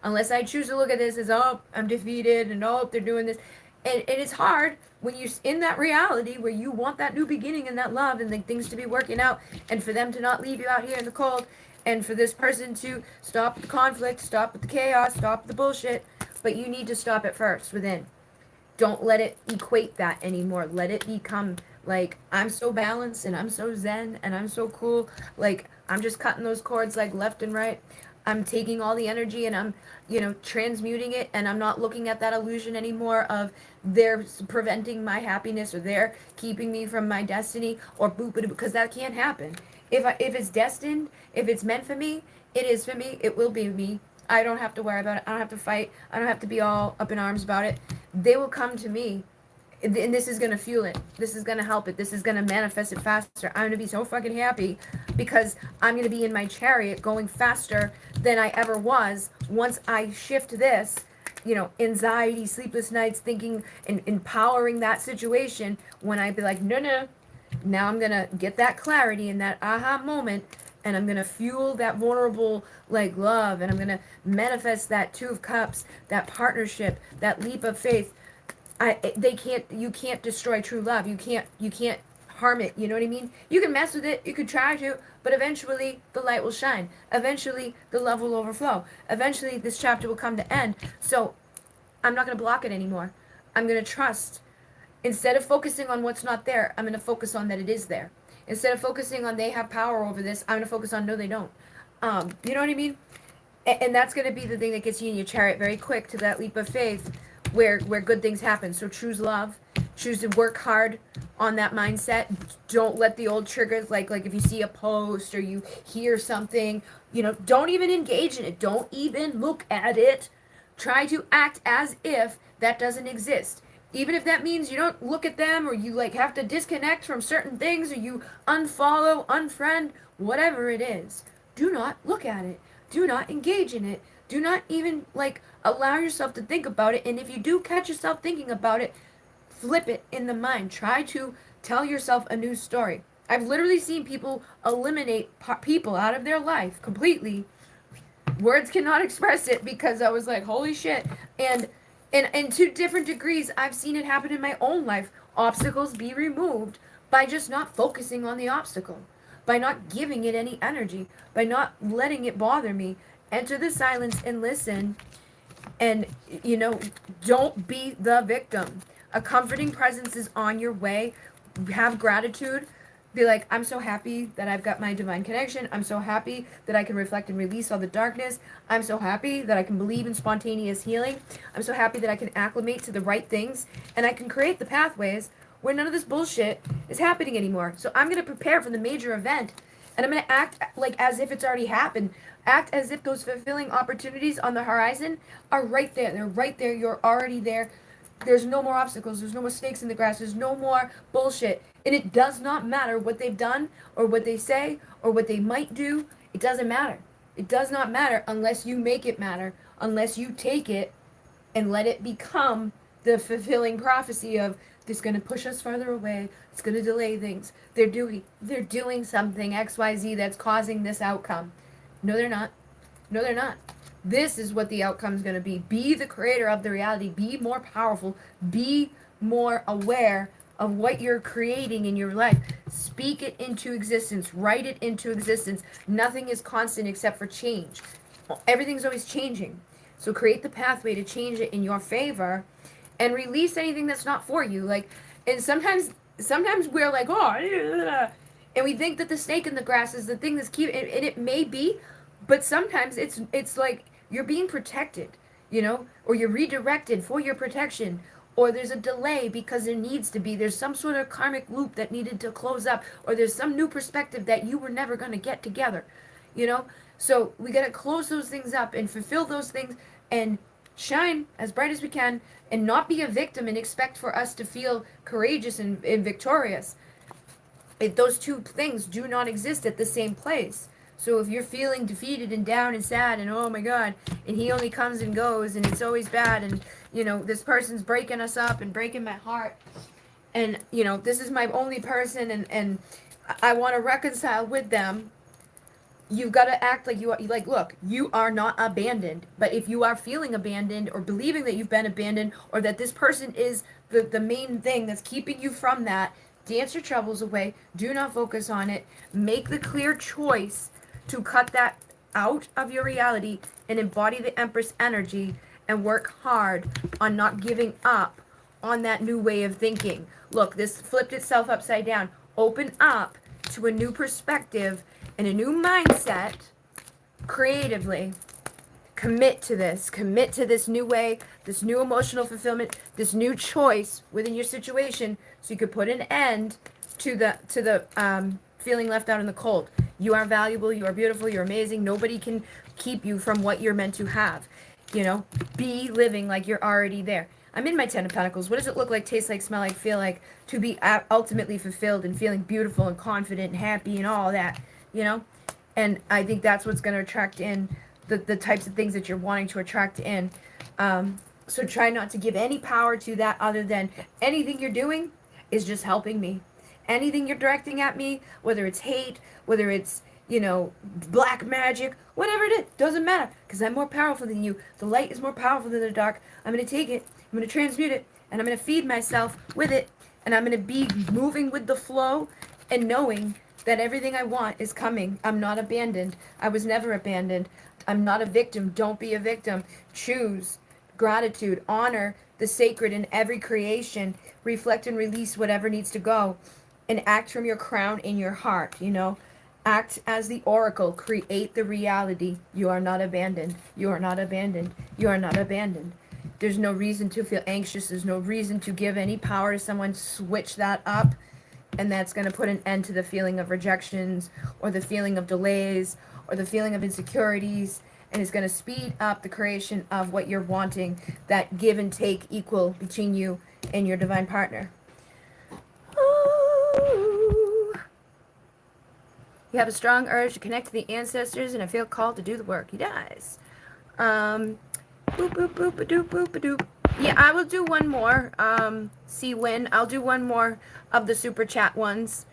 Unless I choose to look at this as, oh, I'm defeated, and oh, they're doing this. And it's hard when you're in that reality where you want that new beginning and that love and the things to be working out, and for them to not leave you out here in the cold, and for this person to stop the conflict, stop the chaos, stop the bullshit. But you need to stop it first within. Don't let it equate that anymore. Let it become like, I'm so balanced and I'm so zen and I'm so cool. Like, I'm just cutting those cords like left and right. I'm taking all the energy and I'm, you know, transmuting it, and I'm not looking at that illusion anymore of they're preventing my happiness or they're keeping me from my destiny or boop, because that can't happen. If it's destined, if it's meant for me, it is for me. It will be me. I don't have to worry about it. I don't have to fight. I don't have to be all up in arms about it. They will come to me, and this is going to fuel it. This is going to help it. This is going to manifest it faster. I'm going to be so fucking happy because I'm going to be in my chariot going faster than I ever was once I shift this, you know, anxiety, sleepless nights, thinking and empowering that situation. When I be like, no, no, now I'm going to get that clarity and that aha moment, and I'm going to fuel that vulnerable like love, and I'm going to manifest that 2 of Cups, that partnership, that leap of faith. You can't destroy true love. You can't harm it. You know what I mean? You can mess with it. You could try to, but eventually the light will shine. Eventually the love will overflow. Eventually this chapter will come to end. So I'm not going to block it anymore. I'm going to trust. Instead of focusing on what's not there, I'm going to focus on that it is there. Instead of focusing on they have power over this, I'm going to focus on no, they don't. You know what I mean? And that's going to be the thing that gets you in your chariot very quick to that leap of faith where good things happen. So choose love. Choose to work hard on that mindset. Don't let the old triggers, like if you see a post or you hear something, you know, don't even engage in it. Don't even look at it. Try to act as if that doesn't exist. Even if that means you don't look at them, or you like have to disconnect from certain things, or you unfollow, unfriend, whatever it is. do not look at it. Do not engage in it. Do not even like allow yourself to think about it. And if you do catch yourself thinking about it, flip it in the mind. Try to tell yourself a new story. I've literally seen people eliminate people out of their life completely. Words cannot express it because I was like, holy shit. And to different degrees, I've seen it happen in my own life. Obstacles be removed by just not focusing on the obstacle, by not giving it any energy, by not letting it bother me. Enter the silence and listen. And, don't be the victim. A comforting presence is on your way. Have gratitude. Be like, I'm so happy that I've got my divine connection. I'm so happy that I can reflect and release all the darkness. I'm so happy that I can believe in spontaneous healing. I'm so happy that I can acclimate to the right things and I can create the pathways where none of this bullshit is happening anymore. So I'm going to prepare for the major event and I'm going to act like as if it's already happened. Act as if those fulfilling opportunities on the horizon are right there. They're right there. You're already there. There's no more obstacles. There's no more snakes in the grass. There's no more bullshit. And it does not matter what they've done or what they say or what they might do. It doesn't matter. It does not matter unless you make it matter, unless you take it and let it become the fulfilling prophecy of it's going to push us farther away. It's going to delay things. They're doing something XYZ that's causing this outcome. No, they're not. No, they're not. This is what the outcome is going to be. Be the creator of the reality. Be more powerful. Be more aware of what you're creating in your life. Speak it into existence. Write it into existence. Nothing is constant except for change. Everything's always changing. So create the pathway to change it in your favor and release anything that's not for you. And sometimes we're like, oh, and we think that the snake in the grass is the thing that's keeping, and it may be, but sometimes it's like you're being protected, or you're redirected for your protection, or there's a delay because there needs to be. There's some sort of karmic loop that needed to close up, or there's some new perspective that you were never going to get together, So we got to close those things up and fulfill those things and shine as bright as we can and not be a victim and expect for us to feel courageous and victorious. Those two things do not exist at the same place. So if you're feeling defeated and down and sad and oh my God, and he only comes and goes and it's always bad and this person's breaking us up and breaking my heart and this is my only person and I want to reconcile with them, you've got to act like you are, like, look, you are not abandoned. But if you are feeling abandoned or believing that you've been abandoned or that this person is the main thing that's keeping you from that, dance your troubles away. Do not focus on it. Make the clear choice to cut that out of your reality and embody the Empress energy and work hard on not giving up on that new way of thinking. Look, this flipped itself upside down. Open up to a new perspective and a new mindset creatively. Commit to this new way, this new emotional fulfillment, this new choice within your situation so you could put an end to the feeling left out in the cold. You are valuable, you are beautiful, you're amazing. Nobody can keep you from what you're meant to have. Be living like you're already there. I'm in my Ten of Pentacles. What does it look like, taste like, smell like, feel like to be ultimately fulfilled and feeling beautiful and confident and happy and all that, And I think that's what's going to attract in the types of things that you're wanting to attract in. So try not to give any power to that other than anything you're doing is just helping me. Anything you're directing at me, whether it's hate, whether it's, black magic, whatever it is, doesn't matter because I'm more powerful than you. The light is more powerful than the dark. I'm going to take it, I'm going to transmute it, and I'm going to feed myself with it, and I'm going to be moving with the flow and knowing that everything I want is coming. I'm not abandoned. I was never abandoned. I'm not a victim. Don't be a victim. Choose gratitude, honor the sacred in every creation, reflect and release whatever needs to go, and act from your crown in your heart, Act as the oracle. Create the reality. You are not abandoned. You are not abandoned. You are not abandoned. There's no reason to feel anxious. There's no reason to give any power to someone. Switch that up. And that's going to put an end to the feeling of rejections or the feeling of delays or the feeling of insecurities. And it's going to speed up the creation of what you're wanting, that give and take equal between you and your divine partner. Ooh. You have a strong urge to connect to the ancestors, and I feel called to do the work. He dies. Boop, boop, boop, a doop, boop, a doop. Yeah, I will do one more. See when. I'll do one more of the super chat ones.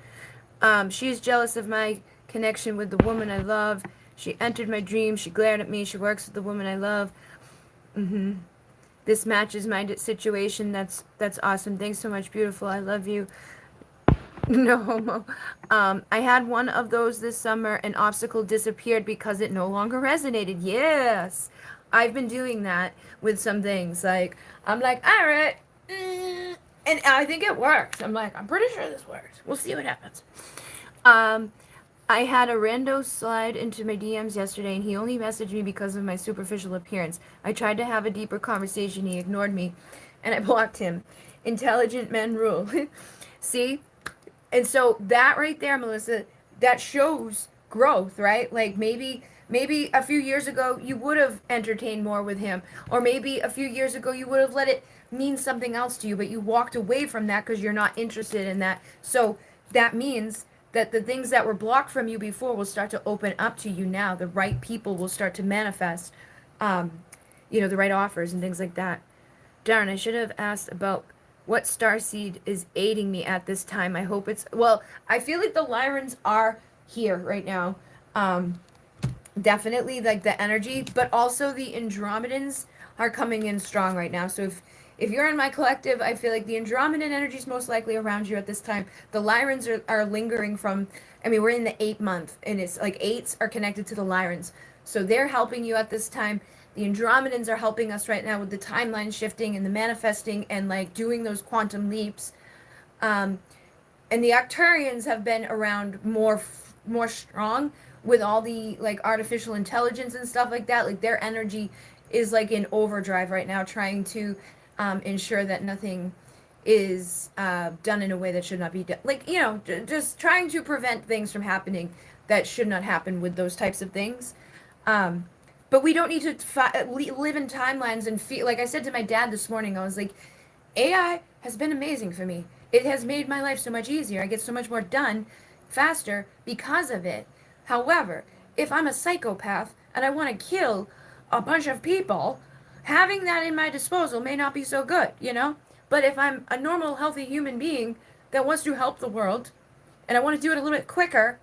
She is jealous of my connection with the woman I love. She entered my dreams. She glared at me. She works with the woman I love. This matches my situation. That's awesome. Thanks so much, beautiful. I love you. No homo. I had one of those this summer. An obstacle disappeared because it no longer resonated. Yes. I've been doing that with some things. Like, I'm like, all right. And I think it works. I'm like, I'm pretty sure this works. We'll see what happens. I had a rando slide into my DMs yesterday, and he only messaged me because of my superficial appearance. I tried to have a deeper conversation. He ignored me, and I blocked him. Intelligent men rule. See? And so that right there, Melissa, that shows growth, right? Like maybe a few years ago you would have entertained more with him, or maybe a few years ago you would have let it mean something else to you, but you walked away from that because you're not interested in that. So that means that the things that were blocked from you before will start to open up to you now. The right people will start to manifest, the right offers and things like that. Darn, I should have asked about what starseed is aiding me at this time. I hope it's, well, I feel like the Lyrans are here right now. Definitely like the energy, but also the Andromedans are coming in strong right now. So if you're in my collective, I feel like the Andromedan energy is most likely around you at this time. The Lyrans are lingering from, we're in the 8th month, and it's like 8s are connected to the Lyrans. So they're helping you at this time. The Andromedans are helping us right now with the timeline shifting and the manifesting and like doing those quantum leaps. And the Arcturians have been around more strong with all the like artificial intelligence and stuff like that. Like their energy is like in overdrive right now, trying to ensure that nothing is done in a way that should not be done. Like, just trying to prevent things from happening that should not happen with those types of things. But we don't need to live in timelines and feel, like I said to my dad this morning, I was like, AI has been amazing for me. It has made my life so much easier. I get so much more done faster because of it. However, if I'm a psychopath and I want to kill a bunch of people, having that in my disposal may not be so good, But if I'm a normal, healthy human being that wants to help the world and I want to do it a little bit quicker,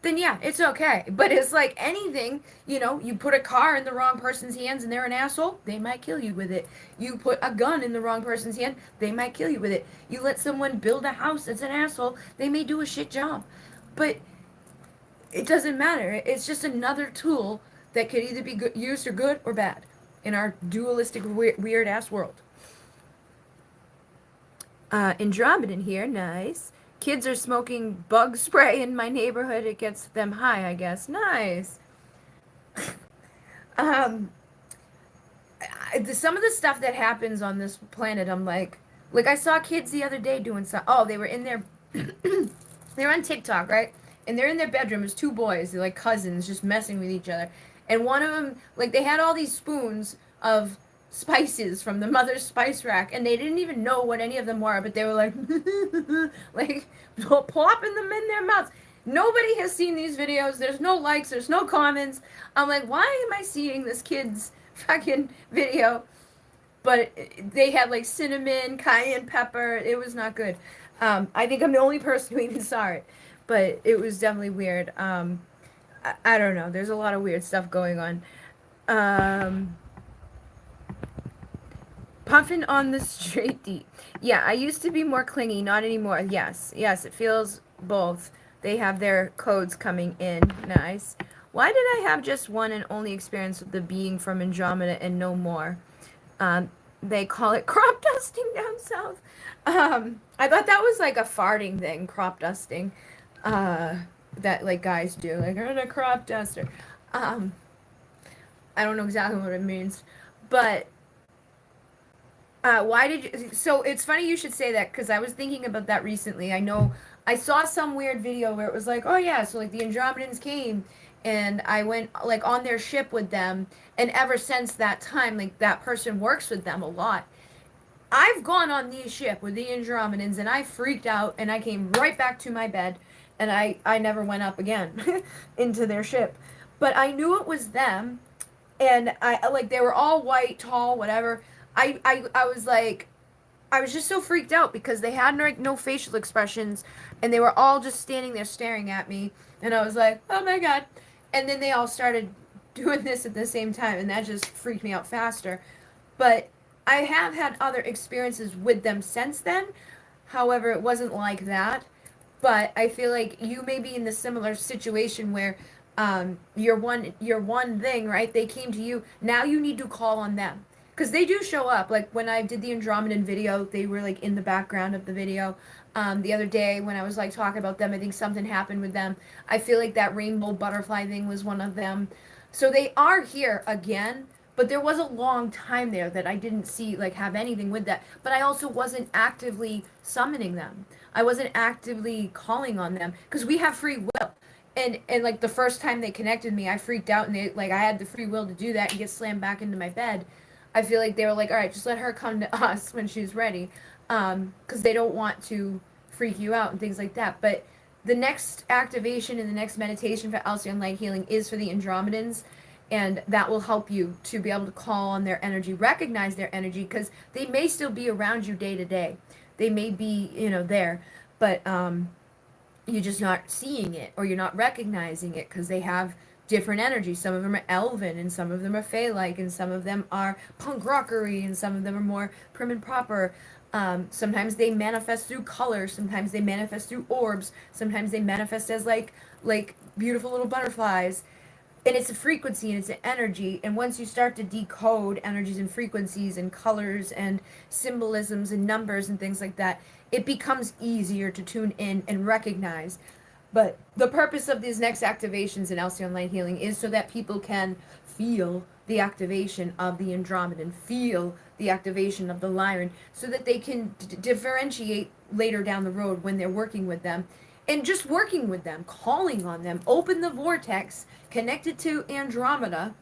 then yeah, it's okay. But it's like anything, you put a car in the wrong person's hands and they're an asshole, they might kill you with it. You put a gun in the wrong person's hand, they might kill you with it. You let someone build a house that's an asshole, they may do a shit job. But it doesn't matter. It's just another tool that could either be used for good or bad in our dualistic, weird-ass world. Andromedan here, nice. Kids are smoking bug spray in my neighborhood. It gets them high, I guess. Nice. Some of the stuff that happens on this planet, I'm like I saw kids the other day doing stuff. Oh, they were in their, they were on TikTok, right? And they're in their bedroom. There's 2 boys. They're like cousins, just messing with each other. And one of them, like, they had all these spoons of spices from the mother's spice rack, and they didn't even know what any of them were, but they were like, like, plopping them in their mouths. Nobody has seen these videos. There's no likes. There's no comments. I'm like, why am I seeing this kid's fucking video? But they had, like, cinnamon, cayenne pepper. It was not good. I think I'm the only person who even saw it. But it was definitely weird. I don't know. There's a lot of weird stuff going on. Puffin on the straight D. Yeah, I used to be more clingy, not anymore. Yes, it feels both. They have their codes coming in. Nice. Why did I have just one and only experience with the being from Andromeda and no more? They call it crop dusting down south. I thought that was like a farting thing, crop dusting. That like guys do, like, I'm a crop duster. I don't know exactly what it means, but why did you? So it's funny you should say that, because I was thinking about that recently. I know I saw some weird video where it was like, oh yeah, so like the Andromedans came and I went like on their ship with them, and ever since that time, like that person works with them a lot. I've gone on the ship with the Andromedans and I freaked out and I came right back to my bed and I never went up again into their ship. But I knew it was them, and I like they were all white, tall, whatever. I was like, I was just so freaked out because they had no facial expressions, and they were all just standing there staring at me, and I was like, oh my god. And then they all started doing this at the same time, and that just freaked me out faster. But I have had other experiences with them since then. However, it wasn't like that. But I feel like you may be in the similar situation where your one thing, right? They came to you. Now you need to call on them because they do show up. Like when I did the Andromedan video, they were like in the background of the video. The other day when I was like talking about them, I think something happened with them. I feel like that rainbow butterfly thing was one of them. So they are here again, but there was a long time there that I didn't see like have anything with that. But I also wasn't actively summoning them. I wasn't actively calling on them because we have free will. And like the first time they connected me, I freaked out and they like I had the free will to do that and get slammed back into my bed. I feel like they were like, all right, just let her come to us when she's ready, because they don't want to freak you out and things like that. But the next activation and the next meditation for Alcyon Light Healing is for the Andromedans, and that will help you to be able to call on their energy, recognize their energy, because they may still be around you day to day. They may be, there, but you're just not seeing it or you're not recognizing it because they have different energies. Some of them are elven and some of them are fae-like and some of them are punk rockery and some of them are more prim and proper. Sometimes they manifest through color. Sometimes they manifest through orbs. Sometimes they manifest as like beautiful little butterflies. And it's a frequency and it's an energy. And once you start to decode energies and frequencies and colors and symbolisms and numbers and things like that, it becomes easier to tune in and recognize. But the purpose of these next activations in Alcyon Light Healing is so that people can feel the activation of the Andromedan, feel the activation of the Lyran, so that they can differentiate later down the road when they're working with them. And just working with them, calling on them, open the vortex, connect it to Andromeda,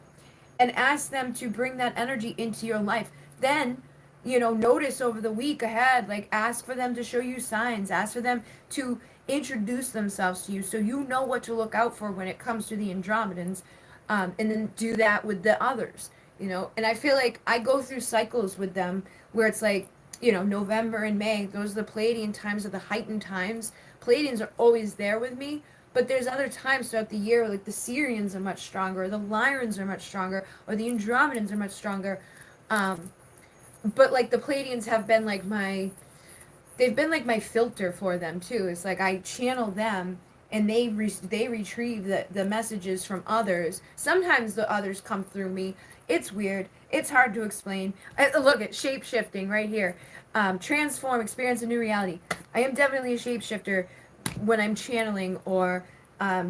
and ask them to bring that energy into your life. Then, notice over the week ahead, like ask for them to show you signs, ask for them to introduce themselves to you so you know what to look out for when it comes to the Andromedans, and then do that with the others, And I feel like I go through cycles with them where it's like, November and May, those are the Pleiadian times, are the heightened times. Pleiadians are always there with me, but there's other times throughout the year, like the Sirians are much stronger, or the Lyrans are much stronger, or the Andromedans are much stronger. But like the Pleiadians have been like they've been like my filter for them too. It's like I channel them and they retrieve the messages from others. Sometimes the others come through me. It's weird. It's hard to explain. Look at shape shifting right here. Transform, experience a new reality. I am definitely a shapeshifter when I'm channeling or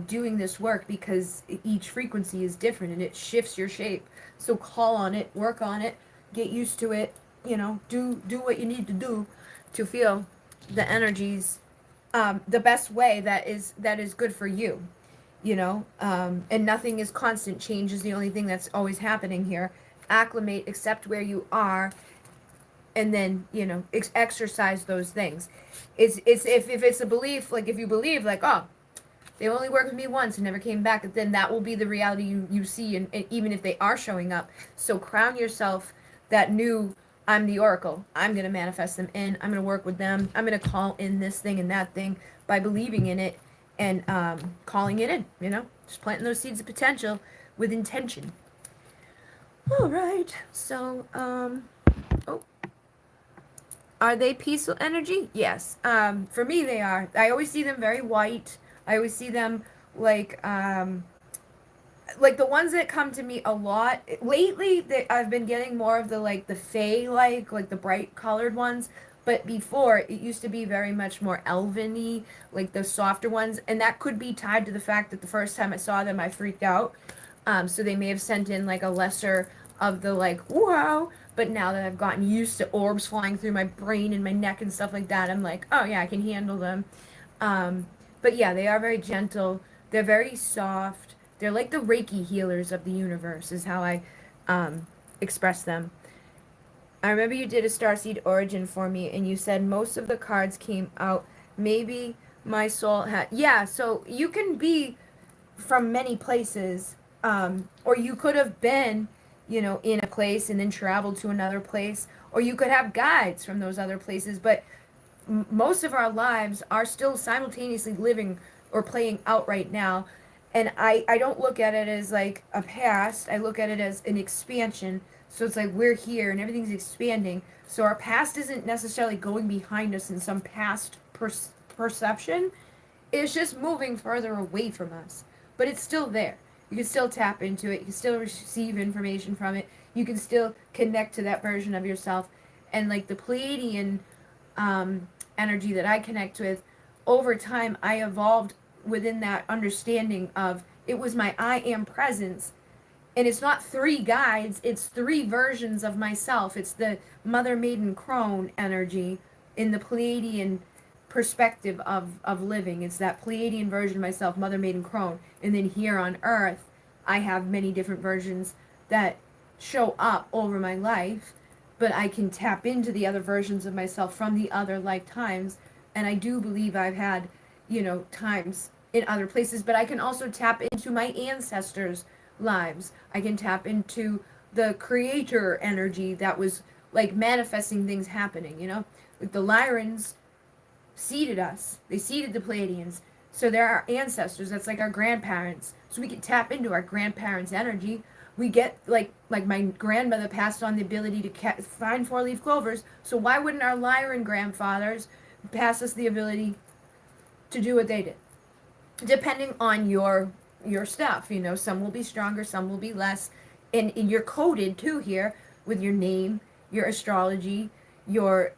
doing this work because each frequency is different and it shifts your shape. So call on it, work on it, get used to it. Do what you need to do to feel the energies the best way that is good for you. And nothing is constant. Change is the only thing that's always happening here. Acclimate, accept where you are, and then exercise those things. It's if it's a belief, like if you believe like, oh, they only worked with me once and never came back, then that will be the reality you see, and even if they are showing up. So crown yourself that new, I'm the oracle, I'm going to manifest them in, I'm going to work with them, I'm going to call in this thing and that thing by believing in it and calling it in, just planting those seeds of potential with intention. All right, so oh, are they peaceful energy? Yes. For me, they are. I always see them very white. I always see them like the ones that come to me a lot. Lately, I've been getting more of the fae like the bright colored ones. But before, it used to be very much more elven-y, like the softer ones. And that could be tied to the fact that the first time I saw them, I freaked out. So they may have sent in like a lesser of the like, wow. But now that I've gotten used to orbs flying through my brain and my neck and stuff like that, I'm like, oh yeah, I can handle them. But yeah, they are very gentle. They're very soft. They're like the Reiki healers of the universe, is how I express them. I remember you did a Starseed Origin for me, and you said most of the cards came out. Maybe My soul had, yeah, so you can be from many places, or you could have been, in a place and then traveled to another place, or you could have guides from those other places, but most of our lives are still simultaneously living or playing out right now. And I don't look at it as like a past, I look at it as an expansion. So it's like we're here and everything's expanding. So our past isn't necessarily going behind us in some past perception. It's just moving further away from us. But it's still there. You can still tap into it. You can still receive information from it. You can still connect to that version of yourself. And like the Pleiadian um, energy that I connect with, over time I evolved within that understanding of it was my I am presence. And it's not three guides, it's three versions of myself. It's the Mother Maiden Crone energy in the Pleiadian perspective of living. It's that Pleiadian version of myself, Mother Maiden Crone. And then here on Earth, I have many different versions that show up over my life, but I can tap into the other versions of myself from the other lifetimes. And I do believe I've had, times in other places, but I can also tap into my ancestors' lives. I can tap into the creator energy that was like manifesting things happening. Like the Lyrans seeded us. They seeded the Pleiadians. So they're our ancestors. That's like our grandparents. So we can tap into our grandparents' energy. We get like my grandmother passed on the ability to find four-leaf clovers. So why wouldn't our Lyran grandfathers pass us the ability to do what they did? Depending on your stuff, some will be stronger, some will be less, and you're coded too here with your name, your astrology, your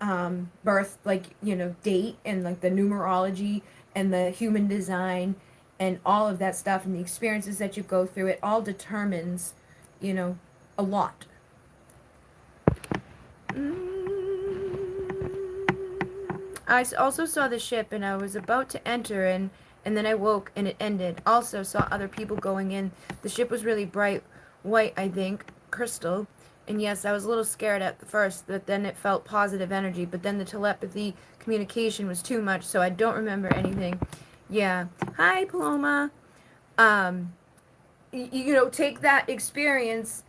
birth, like date, and like the numerology and the human design and all of that stuff and the experiences that you go through. It all determines a lot. I also saw the ship and I was about to enter and then I woke and it ended. Also saw other people going in. The ship was really bright white, I think, crystal. And yes, I was a little scared at first, but then it felt positive energy. But then the telepathy communication was too much, so I don't remember anything. Yeah. Hi, Paloma. Um, take that experience,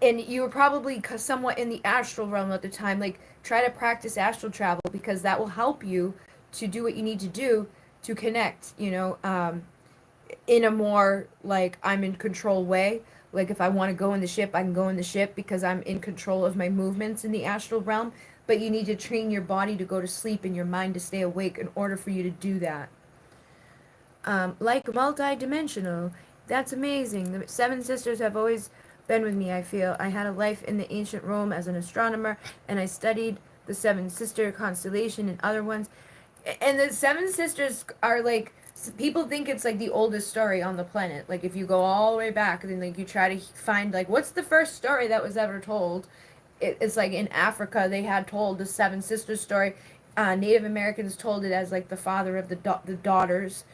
and you were probably somewhat in the astral realm at the time. Like, try to practice astral travel because that will help you to do what you need to do to connect, in a more like I'm in control way. Like if I want to go in the ship, I can go in the ship because I'm in control of my movements in the astral realm. But you need to train your body to go to sleep and your mind to stay awake in order for you to do that. Like multi-dimensional. That's amazing. The Seven Sisters have always been with me, I feel. I had a life in the ancient Rome as an astronomer, and I studied the Seven Sister constellation and other ones. And the Seven Sisters are like, people think it's like the oldest story on the planet. Like if you go all the way back and then like you try to find like what's the first story that was ever told, it's like in Africa they had told the Seven Sisters story. Native Americans told it as like the father of the daughters,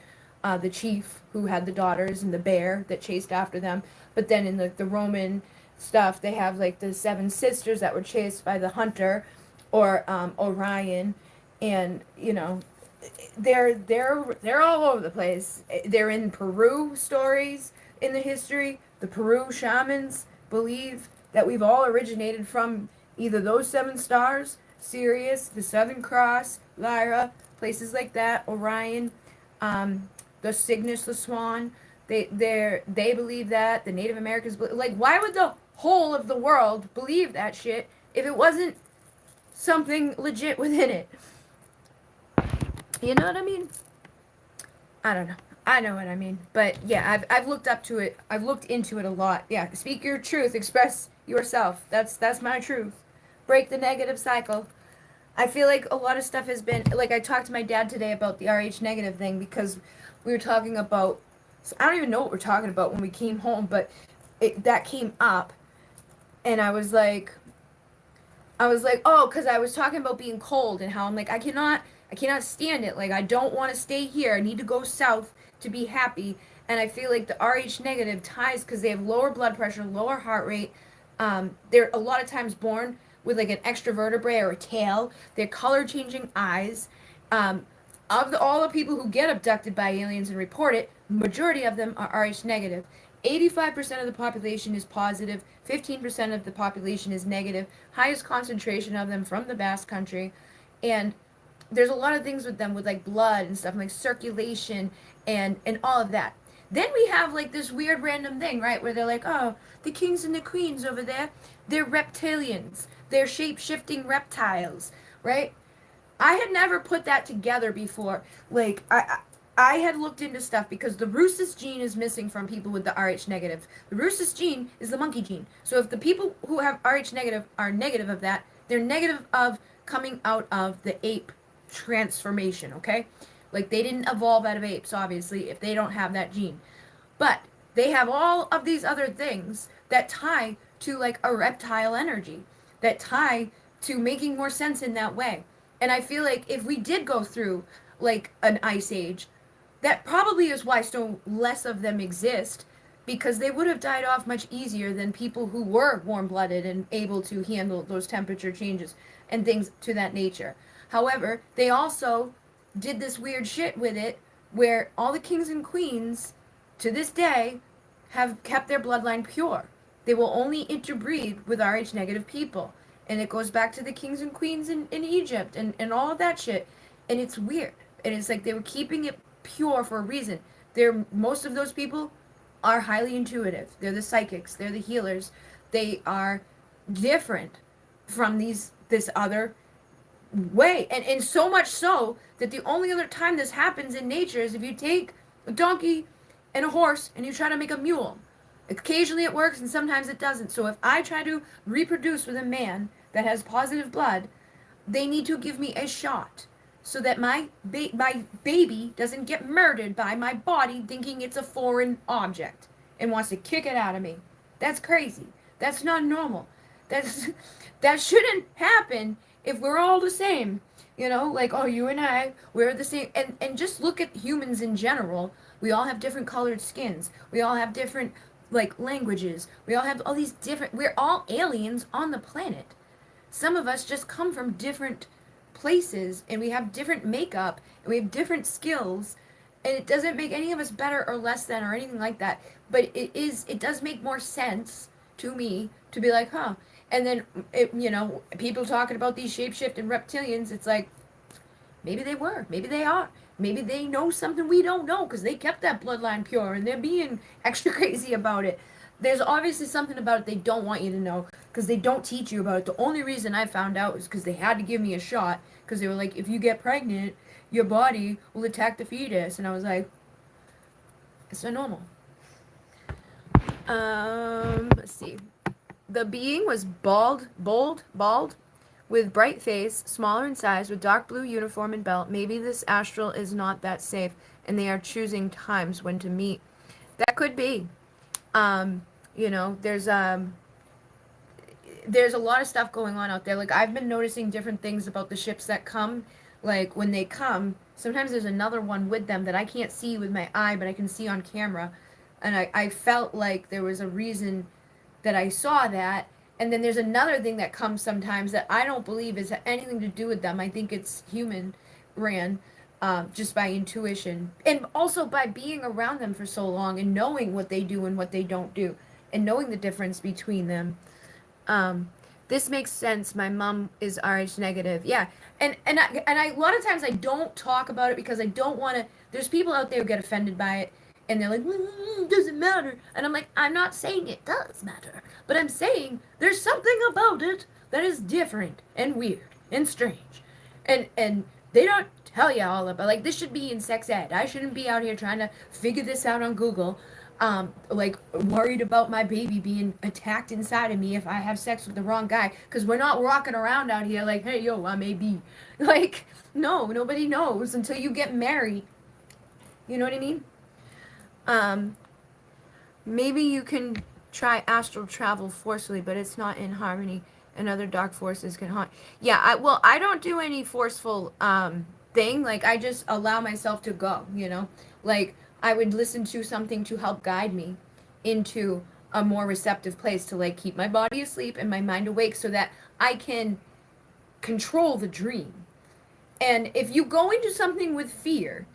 the chief who had the daughters and the bear that chased after them. But then in the Roman stuff they have like the seven sisters that were chased by the hunter, or Orion, and they're all over the place. They're in Peru stories in the history. The Peru shamans believe that we've all originated from either those seven stars, Sirius, the Southern Cross, Lyra, places like that, Orion, the Cygnus, the Swan. They believe that. The Native Americans believe, like, why would the whole of the world believe that shit if it wasn't something legit within it? You know what I mean? I don't know. I know what I mean. But yeah, I've looked up to it. I've looked into it a lot. Yeah, speak your truth, express yourself. That's my truth. Break the negative cycle. I feel like a lot of stuff has been like I talked to my dad today about the RH negative thing because we were talking about, I don't even know what we're talking about when we came home, but that came up and I was like, oh, because I was talking about being cold and how I'm like, I cannot stand it. Like, I don't want to stay here. I need to go south to be happy. And I feel like the RH negative ties because they have lower blood pressure, lower heart rate. They're a lot of times born with like an extra vertebrae or a tail. They're color changing eyes. Um, all the people who get abducted by aliens and report it, majority of them are Rh negative. 85% of the population is positive, 15% of the population is negative, highest concentration of them from the Basque Country. And there's a lot of things with them with like blood and stuff, like circulation and all of that. Then we have like this weird random thing, right, where they're like, oh, the kings and the queens over there, they're reptilians. They're shape-shifting reptiles, right? I had never put that together before. Like I had looked into stuff because the rhesus gene is missing from people with the Rh negative. The rhesus gene is the monkey gene. So if the people who have Rh negative are negative of that, they're negative of coming out of the ape transformation, okay? Like they didn't evolve out of apes, obviously, if they don't have that gene. But they have all of these other things that tie to like a reptile energy, that tie to making more sense in that way. And I feel like if we did go through like an ice age, that probably is why so less of them exist, because they would have died off much easier than people who were warm-blooded and able to handle those temperature changes and things to that nature. However, they also did this weird shit with it where all the kings and queens to this day have kept their bloodline pure. They will only interbreed with Rh negative people. And it goes back to the kings and queens in Egypt and all of that shit. And it's weird. And it's like they were keeping it pure for a reason. Most of those people are highly intuitive. They're the psychics. They're the healers. They are different from this other way. And so much so that the only other time this happens in nature is if you take a donkey and a horse and you try to make a mule. Occasionally it works and sometimes it doesn't. So if I try to reproduce with a man that has positive blood, they need to give me a shot so that my baby doesn't get murdered by my body thinking it's a foreign object and wants to kick it out of me. That's crazy. That's not normal. That shouldn't happen if we're all the same. You know, like, oh, you and I, we're the same. And just look at humans in general. We all have different colored skins. We all have different, like, languages. We all have all these different, we're all aliens on the planet. Some of us just come from different places and we have different makeup and we have different skills, and it doesn't make any of us better or less than or anything like that. But it does make more sense to me to be like, huh. And then, people talking about these shapeshifting reptilians, it's like, maybe they were, maybe they are. Maybe they know something we don't know because they kept that bloodline pure and they're being extra crazy about it. There's obviously something about it they don't want you to know because they don't teach you about it. The only reason I found out is because they had to give me a shot because they were like, if you get pregnant, your body will attack the fetus. And I was like, it's not normal. Let's see. The being was bold, with bright face, smaller in size, with dark blue uniform and belt. Maybe this astral is not that safe, and they are choosing times when to meet. That could be. There's a lot of stuff going on out there. Like, I've been noticing different things about the ships that come. Like, when they come, sometimes there's another one with them that I can't see with my eye, but I can see on camera. And I felt like there was a reason that I saw that. And then there's another thing that comes sometimes that I don't believe has anything to do with them. I think it's human ran, just by intuition. And also by being around them for so long and knowing what they do and what they don't do. And knowing the difference between them. This makes sense. My mom is Rh negative. Yeah. And I a lot of times I don't talk about it because I don't want to. There's people out there who get offended by it. And they're like, it doesn't matter. And I'm like, I'm not saying it does matter. But I'm saying there's something about it that is different and weird and strange. And they don't tell you all about, like, this should be in sex ed. I shouldn't be out here trying to figure this out on Google. Like, worried about my baby being attacked inside of me if I have sex with the wrong guy. Because we're not walking around out here like, hey, yo, I may be. Like, no, nobody knows until you get married. You know what I mean? Maybe you can try astral travel forcefully, but it's not in harmony, and other dark forces can haunt. Yeah, I don't do any forceful thing. Like, I just allow myself to go, like I would listen to something to help guide me into a more receptive place to, like, keep my body asleep and my mind awake so that I can control the dream. And if you go into something with fear,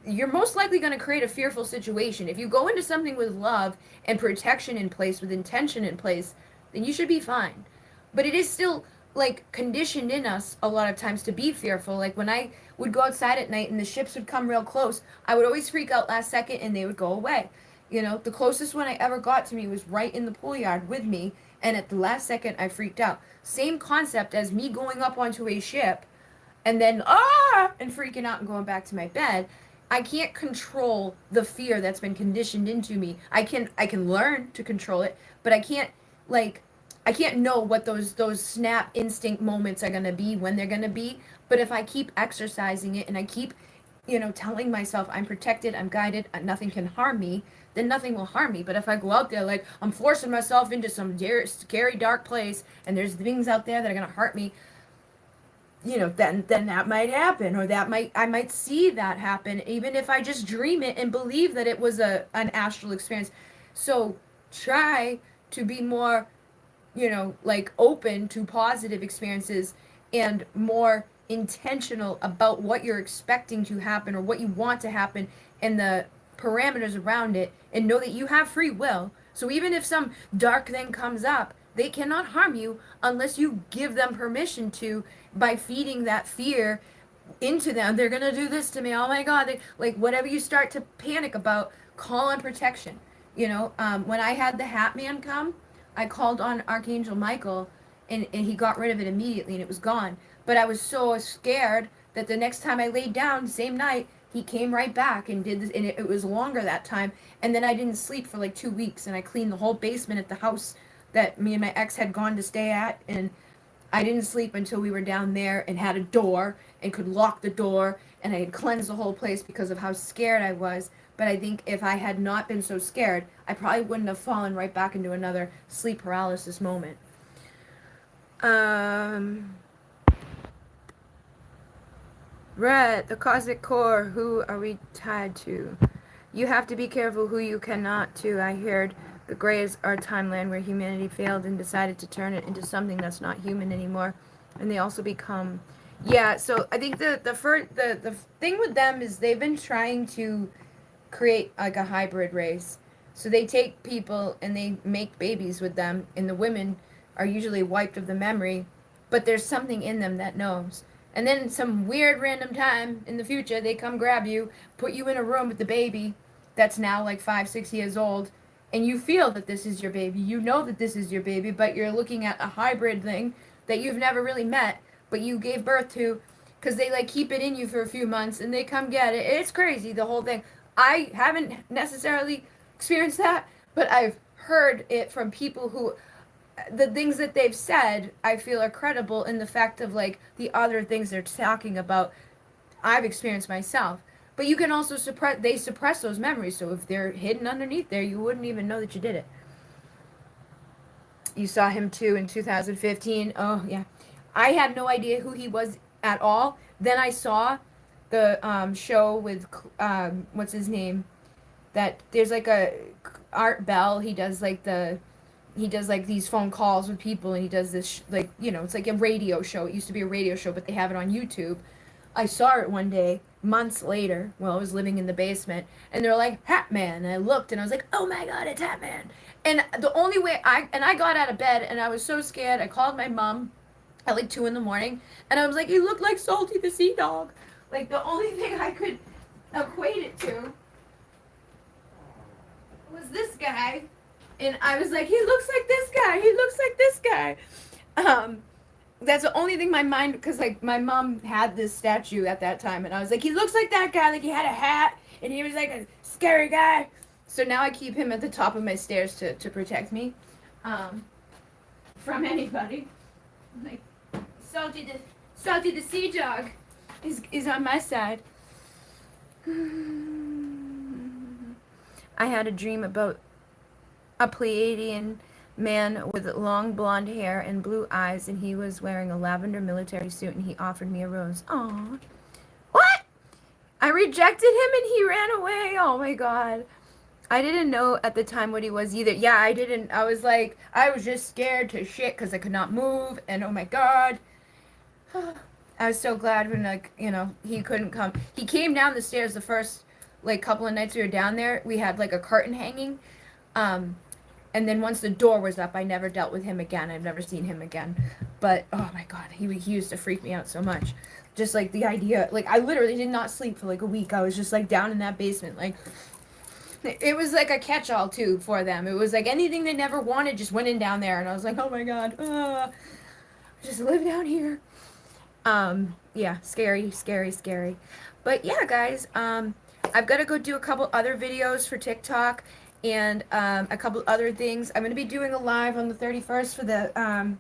you're most likely going to create a fearful situation. If you go into something with love and protection in place, with intention in place, then you should be fine. But it is still like conditioned in us a lot of times to be fearful. Like when I would go outside at night and the ships would come real close, I would always freak out last second and they would go away. You know, the closest one I ever got to me was right in the pool yard with me, and at the last second I freaked out. Same concept as me going up onto a ship and then and freaking out and going back to my bed. I can't control the fear that's been conditioned into me. I can learn to control it, but like I can't know what those snap instinct moments are going to be, when they're going to be. But if I keep exercising it and I keep, telling myself I'm protected, I'm guided, nothing can harm me, then nothing will harm me. But if I go out there like I'm forcing myself into some scary dark place and there's things out there that are going to hurt me, then that might happen, or I might see that happen, even if I just dream it and believe that it was an astral experience. So try to be more, like open to positive experiences and more intentional about what you're expecting to happen or what you want to happen and the parameters around it, and know that you have free will. So even if some dark thing comes up, they cannot harm you unless you give them permission to, by feeding that fear into them. They're gonna do this to me. Oh my God! Like whatever you start to panic about, call on protection. When I had the Hat Man come, I called on Archangel Michael, and he got rid of it immediately, and it was gone. But I was so scared that the next time I laid down, same night, he came right back and did this, and it was longer that time. And then I didn't sleep for like 2 weeks, and I cleaned the whole basement at the house that me and my ex had gone to stay at, and I didn't sleep until we were down there and had a door and could lock the door, and I had cleansed the whole place because of how scared I was. But I think if I had not been so scared, I probably wouldn't have fallen right back into another sleep paralysis moment. Red, the cosmic core, who are we tied to? You have to be careful who you cannot to. I heard the Greys are a timeline where humanity failed and decided to turn it into something that's not human anymore. And they also become... Yeah, so I think the thing with them is they've been trying to create like a hybrid race. So they take people and they make babies with them, and the women are usually wiped of the memory, but there's something in them that knows. And then some weird random time in the future, they come grab you, put you in a room with the baby that's now like 5-6 years old, and you feel that this is your baby. You know that this is your baby, but you're looking at a hybrid thing that you've never really met, but you gave birth to, because they like keep it in you for a few months and they come get it. It's crazy, the whole thing. I haven't necessarily experienced that, but I've heard it from people who, the things that they've said, I feel are credible in the fact of like the other things they're talking about, I've experienced myself. But you can also suppress those memories, so if they're hidden underneath there, you wouldn't even know that you did it. You saw him too in 2015. Oh yeah, I had no idea who he was at all. Then I saw the show with what's his name, that there's like a Art Bell, he does like these phone calls with people, and he does this it's like a radio show. It used to be a radio show, but they have it on YouTube. I saw it one day months later while I was living in the basement, and they're like, Hat Man, and I looked and I was like, oh my God, it's Hat Man. And the only way I got out of bed, and I was so scared, I called my mom at like 2 a.m, and I was like, he looked like Salty the Sea Dog. Like the only thing I could equate it to was this guy, and I was like, he looks like this guy, he looks like this guy. That's the only thing my mind, because like my mom had this statue at that time, and I was like, he looks like that guy, like he had a hat and he was like a scary guy. So now I keep him at the top of my stairs to protect me from anybody. Like Salty the Sea Dog is on my side. I had a dream about a Pleiadian man with long blonde hair and blue eyes, and he was wearing a lavender military suit, and he offered me a rose. Aww. What? I rejected him and he ran away. Oh my God. I didn't know at the time what he was either. Yeah, I didn't. I was like, I was just scared to shit because I could not move, and oh my God. I was so glad when, like, he couldn't come. He came down the stairs the first, like, couple of nights we were down there. We had, like, a curtain hanging. Um, and then once the door was up, I never dealt with him again. I've never seen him again. But, oh my God, he used to freak me out so much. Just, like, the idea, like, I literally did not sleep for, like, a week. I was just, like, down in that basement, like, it was like a catch-all too for them. It was like anything they never wanted just went in down there, and I was like, oh my God, just live down here. Yeah, scary, scary, scary. But yeah, guys, I've got to go do a couple other videos for TikTok and a couple other things. I'm gonna be doing a live on the 31st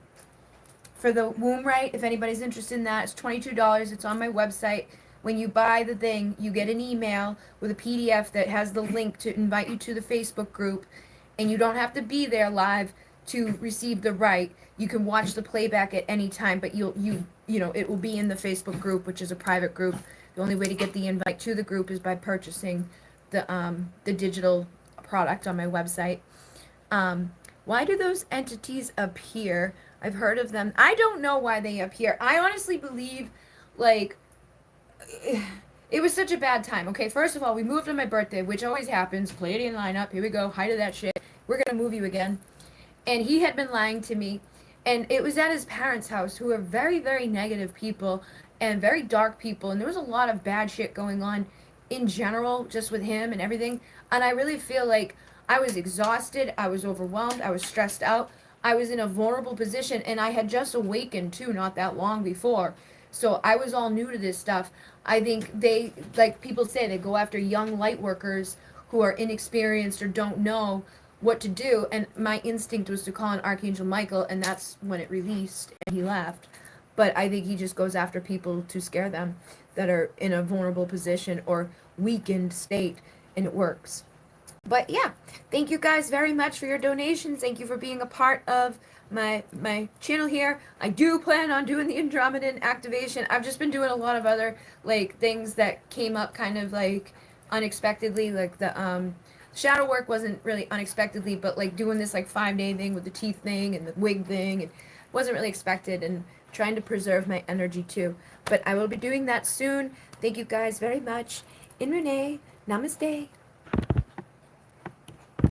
for the womb right. If anybody's interested in that, it's $22. It's on my website. When you buy the thing, you get an email with a PDF that has the link to invite you to the Facebook group, and you don't have to be there live to receive the right. You can watch the playback at any time, but it will be in the Facebook group, which is a private group. The only way to get the invite to the group is by purchasing the digital product on my website. Why do those entities appear? I've heard of them. I don't know why they appear. I honestly believe, like, it was such a bad time. Okay, first of all, we moved on my birthday, which always happens. Palladian lineup. Here we go. Height of that shit. We're gonna move you again. And he had been lying to me, and it was at his parents' house, who are very, very negative people and very dark people. And there was a lot of bad shit going on in general, just with him and everything. And I really feel like I was exhausted. I was overwhelmed. I was stressed out. I was in a vulnerable position, and I had just awakened too, not that long before. So I was all new to this stuff. I think they, like people say, they go after young light workers who are inexperienced or don't know what to do. And my instinct was to call on Archangel Michael, and that's when it released and he left. But I think he just goes after people to scare them that are in a vulnerable position or weakened state, and it works. But yeah, thank you guys very much for your donations. Thank you for being a part of my channel here. I do plan on doing the Andromedan activation. I've just been doing a lot of other like things that came up kind of like unexpectedly, like the shadow work wasn't really unexpectedly, but like doing this like 5-day thing with the teeth thing and the wig thing, and wasn't really expected, and trying to preserve my energy too. But I will be doing that soon. Thank you guys very much. In Renee, namaste.